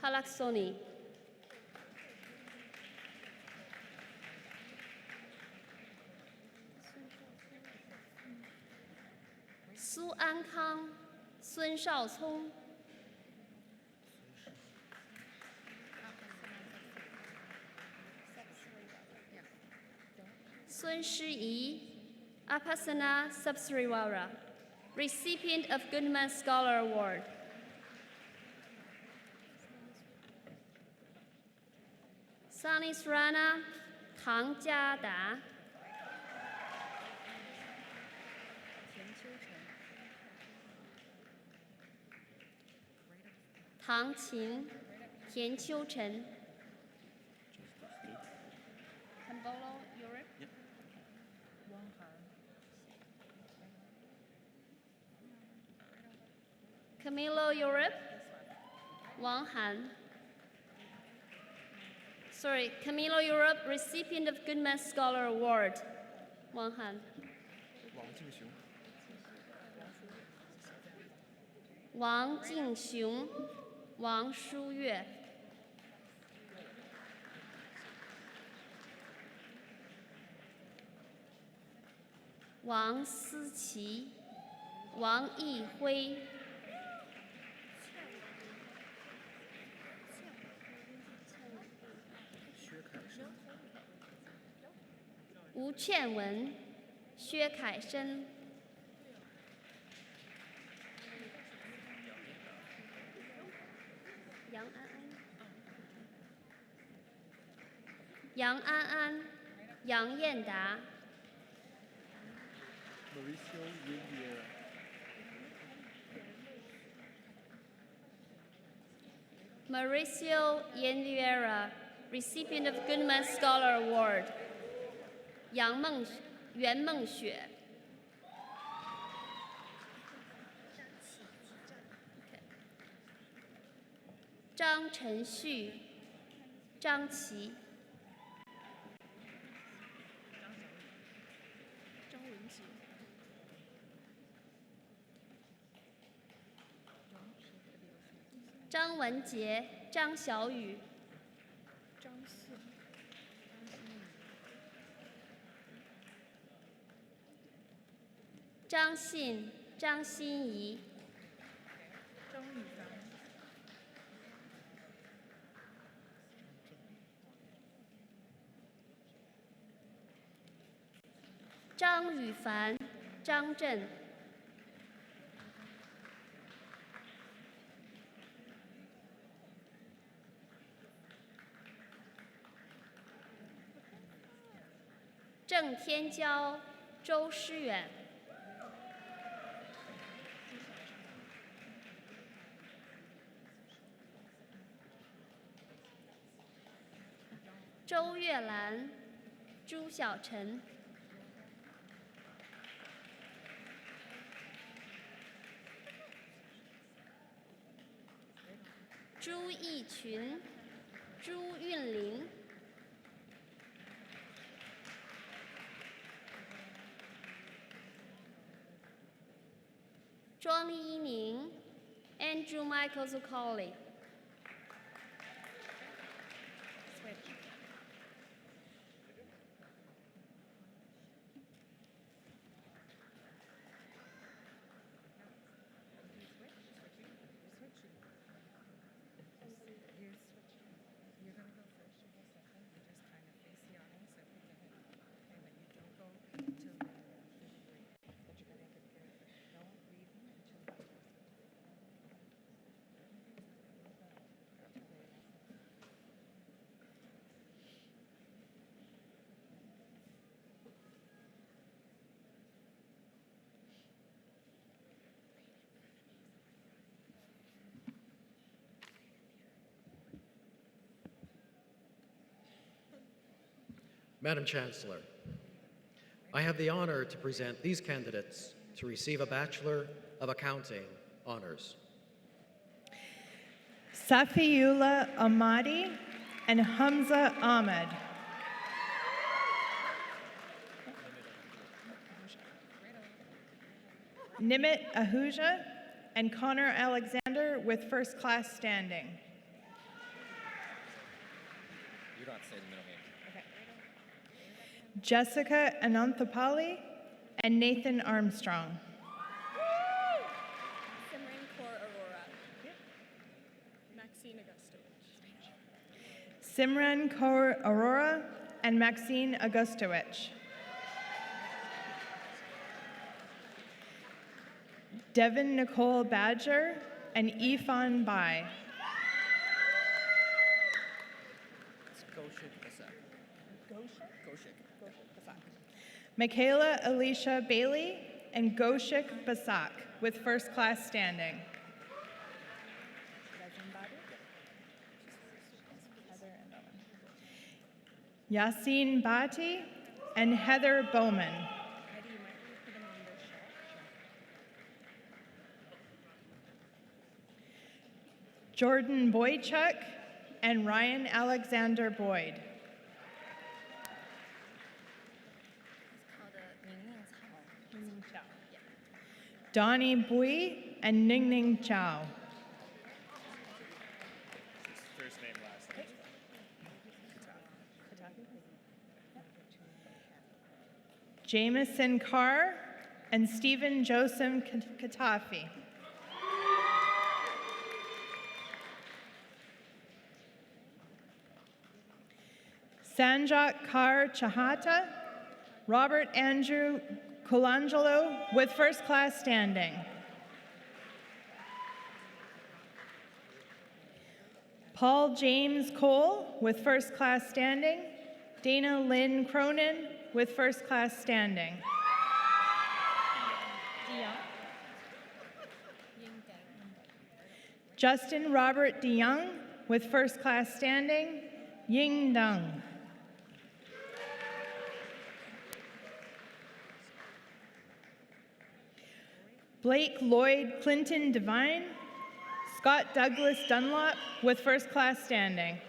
Palaksoni. Su Ankang, Sun Shaocong. Sun Shiyi, Apasana Subsriwara, recipient of Goodman Scholar Award. Sanis Rana, Tang Jiada. Tang Qing, Tian Qiuchen. Cambolo, Europe. Yep. Camilo, Europe. Wang Han. Sorry, Camilo, Europe, recipient of Goodman Scholar Award. Wang Han. Wang Jingxiong, Wang Shuyue. 王思琪、王义辉、吴倩文、薛凯生、杨安安、杨燕达、 Mauricio Riviera. Mauricio Yenviera, recipient of GOODMAN Scholar Award. 袁梦雪。张晨旭、张琪。张文杰、张小雨。张信、张欣怡。张雨凡、张震。郑天骄、周诗远。周月兰、朱晓晨。朱义群、朱韵玲。庄一宁 Andrew Michael Zuccoli。Madam Chancellor, I have the honor to present these candidates to receive a Bachelor of Accounting honors. Safiullah Ahmadi and Hamza Ahmed. Nimit Ahuja and Connor Alexander with first class standing. You don't have to say the middle name. Jessica Ananthapali and Nathan Armstrong. Simran Kaur Arora. Maxine Augustowicz. Simran Kaur Arora and Maxine Augustowicz. Devin Nicole Badger and Ifan Bai. Michaela Alicia Bailey and Goshik Basak with first class standing. Yasin Bhatti and Heather Bowman. Jordan Boychuk and Ryan Alexander Boyd. Donnie Bui and Ningning Chow. First name, last name. Jameson Carr, and Stephen Joseph Katafi. Sanjot Kaur Chahata, Robert Andrew Colangelo with first class standing. Paul James Cole with first class standing. Dana Lynn Cronin with first class standing. Justin Robert DeYoung with first class standing. Ying Deng. Blake Lloyd Clinton Devine, Scott Douglas Dunlop with first class standing.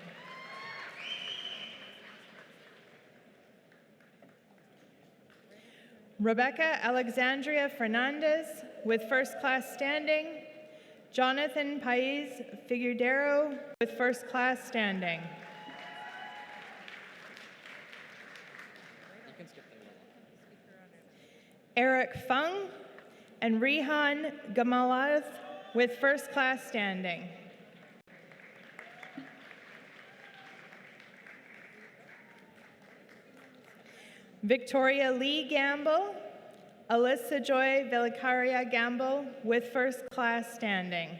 Rebecca Alexandria Fernandez with first class standing. Jonathan Pais Figueroa with first class standing. Eric Fung and Rihan Gamalath with first class standing. Victoria Lee Gamble, Alyssa Joy Velicaria Gamble with first class standing.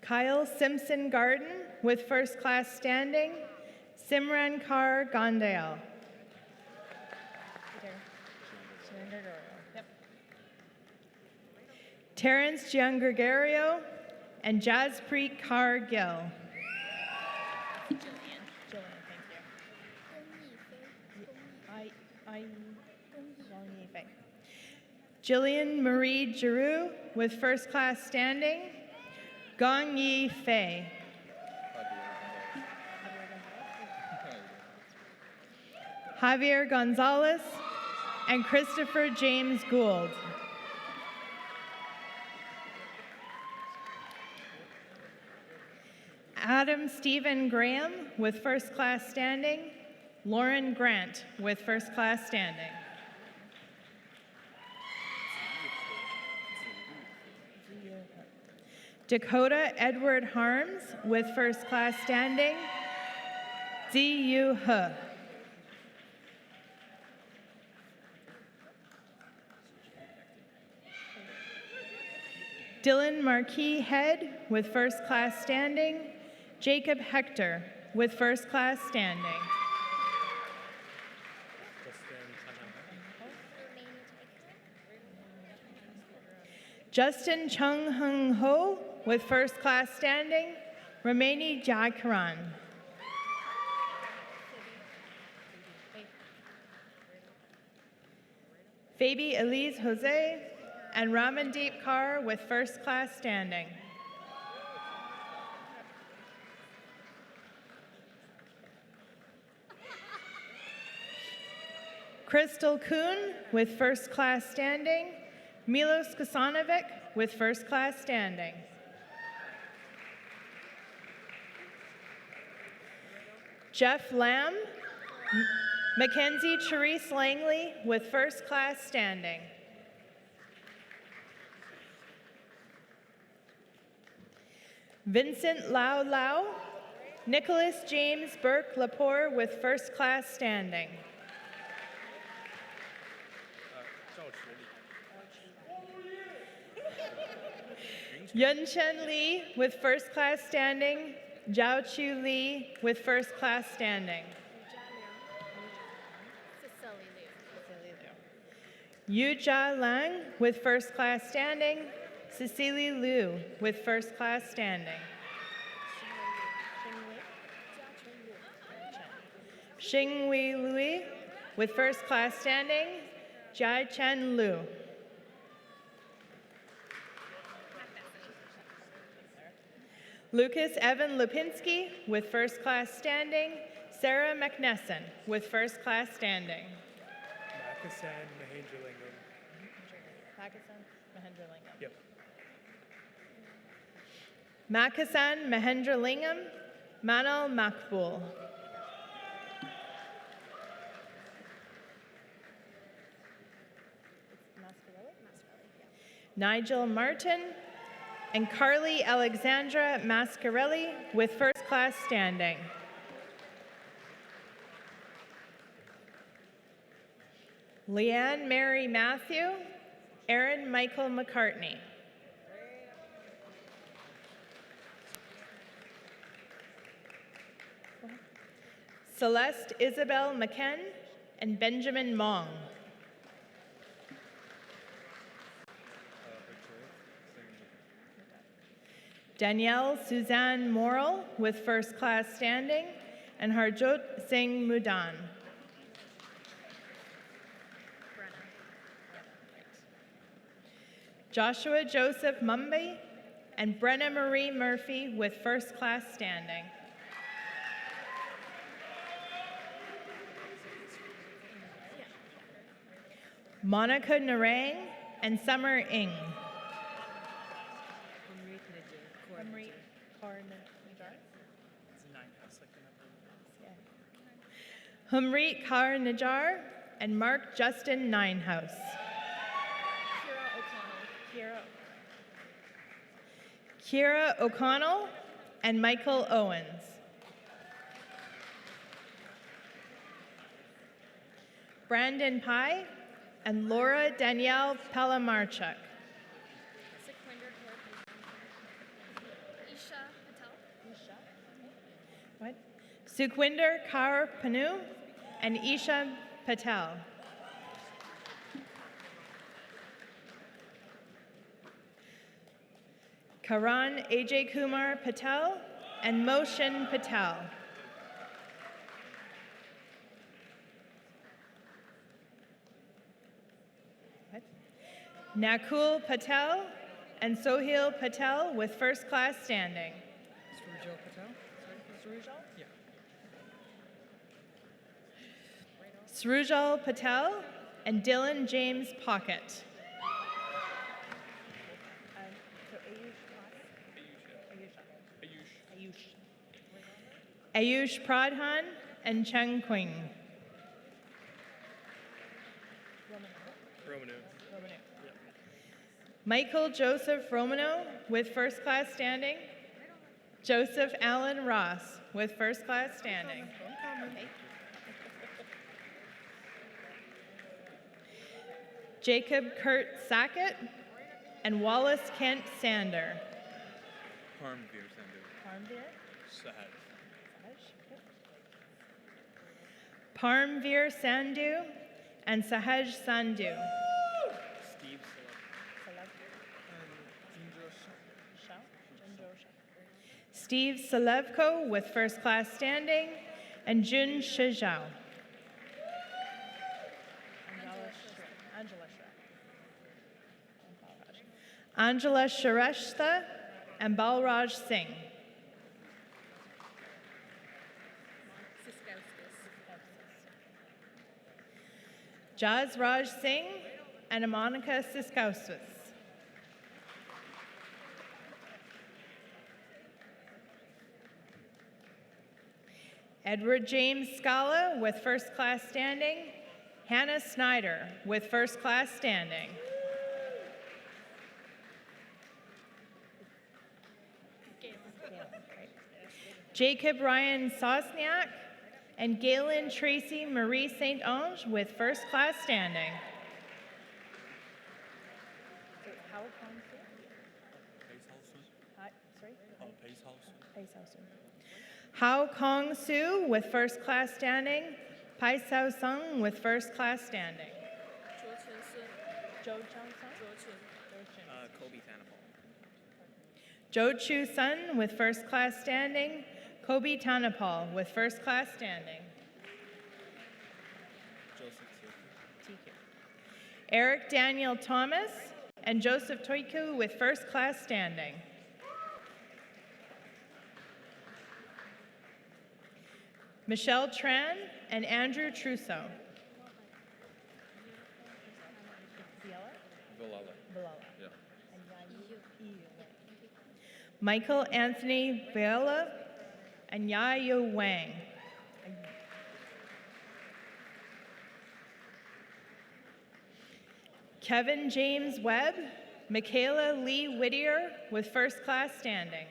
Kyle Simpson Garden with first class standing. Simran Kaur Gondale. Terrence Giangregario and Jaspreet Kaur Gill. Jillian Marie Giroux with first class standing. Gong Yi Fei. Javier Gonzalez and Christopher James Gould. Adam Stephen Graham with first class standing. Lauren Grant with first class standing. Dakota Edward Harms with first class standing. Zi Yu He. Dylan Marquis Head with first class standing. Jacob Hector with first class standing. Justin Chung Hung Ho with first class standing. Romani Jakaran. Fabi Elise Jose and Ramandeep Kaur with first class standing. Crystal Kuhn with first class standing. Milos Kasanovic with first class standing. Jeff Lamb, Mackenzie Therese Langley with first class standing. Vincent Lau Lau, Nicholas James Burke Lepore with first class standing. Yun Chen Lee with first class standing. Zhao Chu Lee with first class standing. Yu Jia Lang with first class standing. Cecilia Liu with first class standing. Xingwei Lui with first class standing. Jai Chen Liu. Lucas Evan Lupinski with first class standing. Sarah McNesson with first class standing. Pakistan Mahendralingam. Pakistan Mahendralingam. Yep. Makasan Mahendralingam Manal Makbul. Nigel Martin and Carly Alexandra Mascarelli with first class standing. Leanne Mary Matthew, Aaron Michael McCartney. Celeste Isabel McKen and Benjamin Mong. Danielle Suzanne Morrill with first class standing, and Harjot Singh Mudan. Joshua Joseph Mumby and Brenna Marie Murphy with first class standing. Monica Narang and Summer Ng. Humreet Kaur Najar and Mark Justin Ninehouse. Kira O'Connell and Michael Owens. Brandon Pye and Laura Danielle Palamarchuk. What? Sukhwinder Kaur Panu and Isha Patel. Karan Ajay Kumar Patel and Moshin Patel. What? Nakul Patel and Sohil Patel with first class standing. Surujal Patel? Sorry, Surujal? Yeah. Srujal Patel and Dylan James Pocket. Ayush Pradhan and Cheng Quing. Romano. Michael Joseph Romano with first class standing. Joseph Allen Ross with first class standing. Jacob Kurt Sackett and Wallace Kent Sander. Parmveer Sandhu. Sahaj. Parmveer Sandhu and Sahaj Sandhu. Steve Steve Selevko with first class standing, and Jun Shizhao. Angela Shrestha and Balraj Singh. Jaz Raj Singh and Monica Siskousis. Edward James Scala with first class standing. Hannah Snyder with first class standing. Jacob Ryan Sosniak and Galen Tracy Marie St. Ange with first class standing. Hao Kong Su with first class standing. Pai Sao Sung with first class standing. Kobe Thanapal. Jo Chu Sun with first class standing. Kobe Tanapal with first class standing. Joseph Eric Daniel Thomas and Joseph Toiku with first class standing. Michelle Tran and Andrew Trousseau. Valala. Yeah. Michael Anthony Viola and Yayo Wang. Kevin James Webb, Michaela Lee Whittier with first class standing.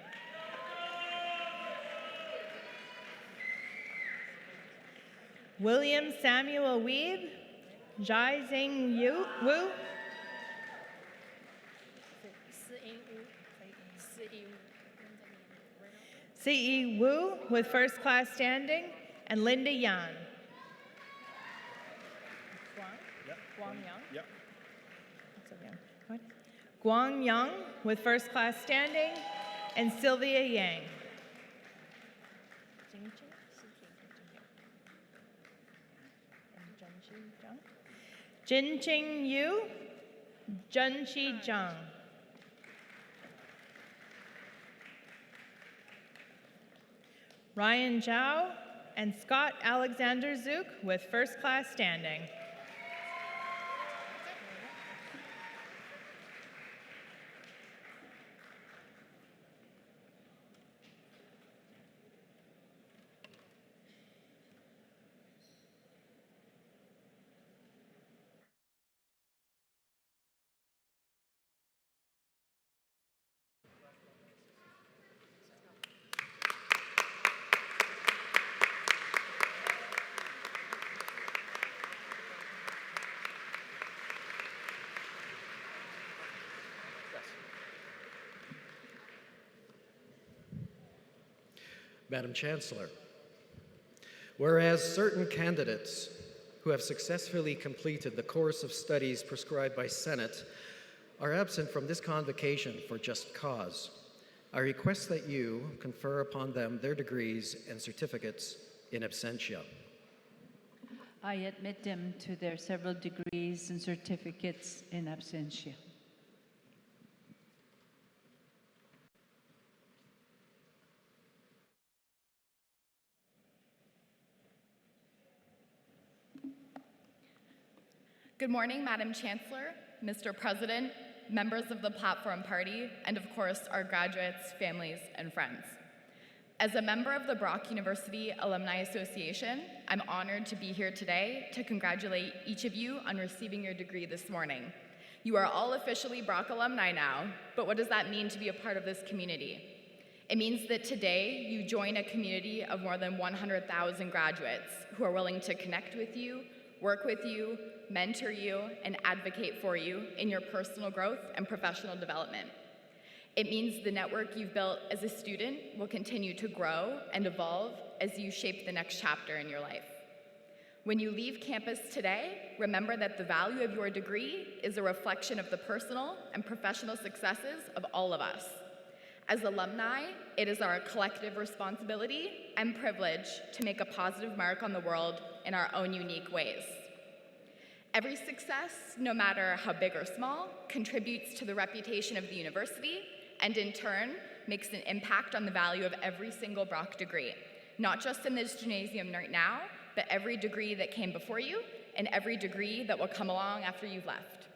William Samuel Weeb, Jai Zing Wu, C.E. Wu with first class standing, and Linda Yan. Guang Yang? Yep. What? Guang Yang with first class standing, and Sylvia Yang. Jinqing Yu, Junqi Zhang. Ryan Zhao and Scott Alexander Zook with first class standing. Madam Chancellor, whereas certain candidates who have successfully completed the course of studies prescribed by Senate are absent from this convocation for just cause, I request that you confer upon them their degrees and certificates in absentia. I admit them to their several degrees and certificates in absentia. Good morning, Madam Chancellor, Mr. President, members of the Platform Party, and of course, our graduates, families, and friends. As a member of the Brock University Alumni Association, I'm honored to be here today to congratulate each of you on receiving your degree this morning. You are all officially Brock alumni now, but what does that mean to be a part of this community? It means that today you join a community of more than 100,000 graduates who are willing to connect with you, work with you, mentor you, and advocate for you in your personal growth and professional development. It means the network you've built as a student will continue to grow and evolve as you shape the next chapter in your life. When you leave campus today, remember that the value of your degree is a reflection of the personal and professional successes of all of us. As alumni, it is our collective responsibility and privilege to make a positive mark on the world in our own unique ways. Every success, no matter how big or small, contributes to the reputation of the university and in turn makes an impact on the value of every single Brock degree, not just in this gymnasium right now, but every degree that came before you and every degree that will come along after you've left.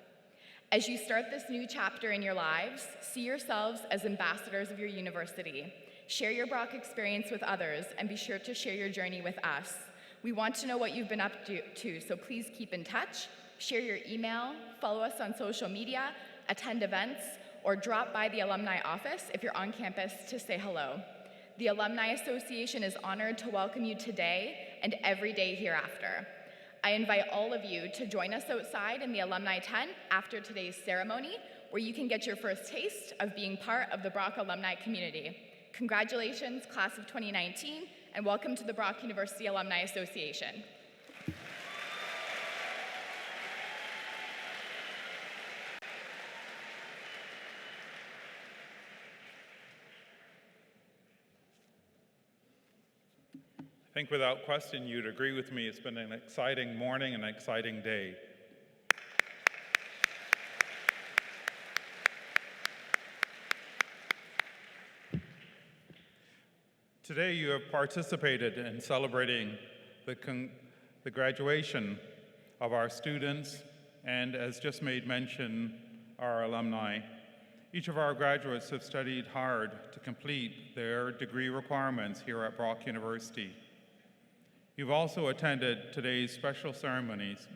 As you start this new chapter in your lives, see yourselves as ambassadors of your university. Share your Brock experience with others and be sure to share your journey with us. We want to know what you've been up to, so please keep in touch, share your email, follow us on social media, attend events, or drop by the alumni office if you're on campus to say hello. The Alumni Association is honored to welcome you today and every day hereafter. I invite all of you to join us outside in the alumni tent after today's ceremony, where you can get your first taste of being part of the Brock alumni community. Congratulations, class of 2019, and welcome to the Brock University Alumni Association. I think without question you'd agree with me, it's been an exciting morning and an exciting day. Today you have participated in celebrating the graduation of our students and, as just made mention, our alumni. Each of our graduates have studied hard to complete their degree requirements here at Brock University. You've also attended today's special ceremonies,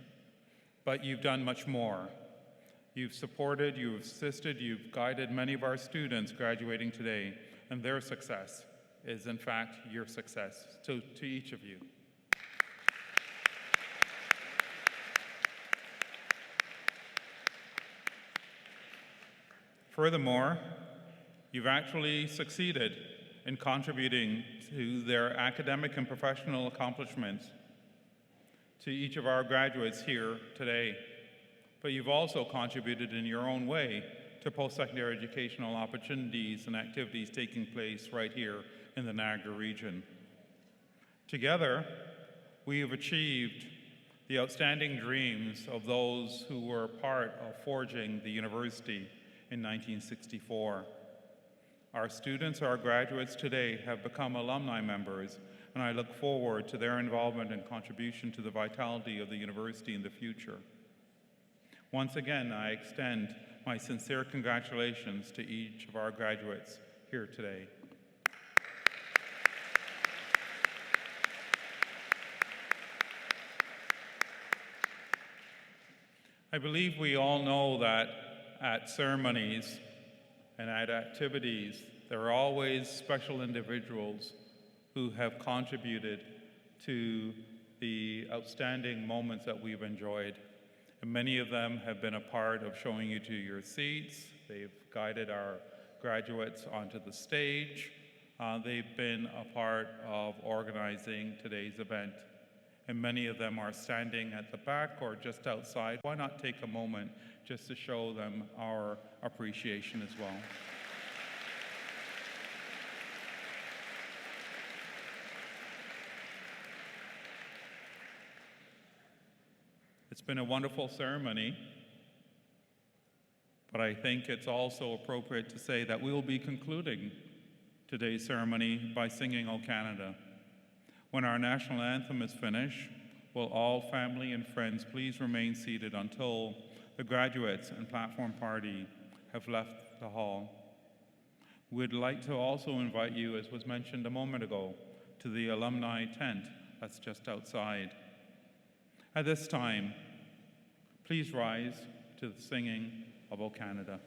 but you've done much more. You've supported, you've assisted, you've guided many of our students graduating today, and their success is in fact your success. So to each of you. Furthermore, you've actually succeeded in contributing to their academic and professional accomplishments to each of our graduates here today. But you've also contributed in your own way to post-secondary educational opportunities and activities taking place right here in the Niagara region. Together, we have achieved the outstanding dreams of those who were part of forging the university in 1964. Our students, our graduates today have become alumni members, and I look forward to their involvement and contribution to the vitality of the university in the future. Once again, I extend my sincere congratulations to each of our graduates here today. I believe we all know that at ceremonies and at activities, there are always special individuals who have contributed to the outstanding moments that we've enjoyed. And many of them have been a part of showing you to your seats. They've guided our graduates onto the stage. They've been a part of organizing today's event. And many of them are standing at the back or just outside. Why not take a moment just to show them our appreciation as well? It's been a wonderful ceremony, but I think it's also appropriate to say that we will be concluding today's ceremony by singing O Canada. When our national anthem is finished, will all family and friends please remain seated until the graduates and platform party have left the hall. We'd like to also invite you, as was mentioned a moment ago, to the alumni tent that's just outside. At this time, please rise to the singing of O Canada.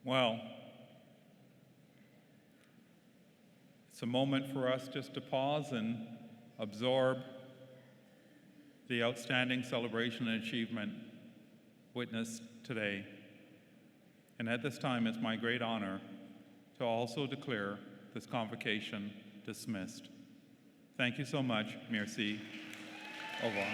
Well, it's a moment for us just to pause and absorb the outstanding celebration and achievement witnessed today. And at this time, it's my great honor to also declare this convocation dismissed. Thank you so much. Merci. Au revoir.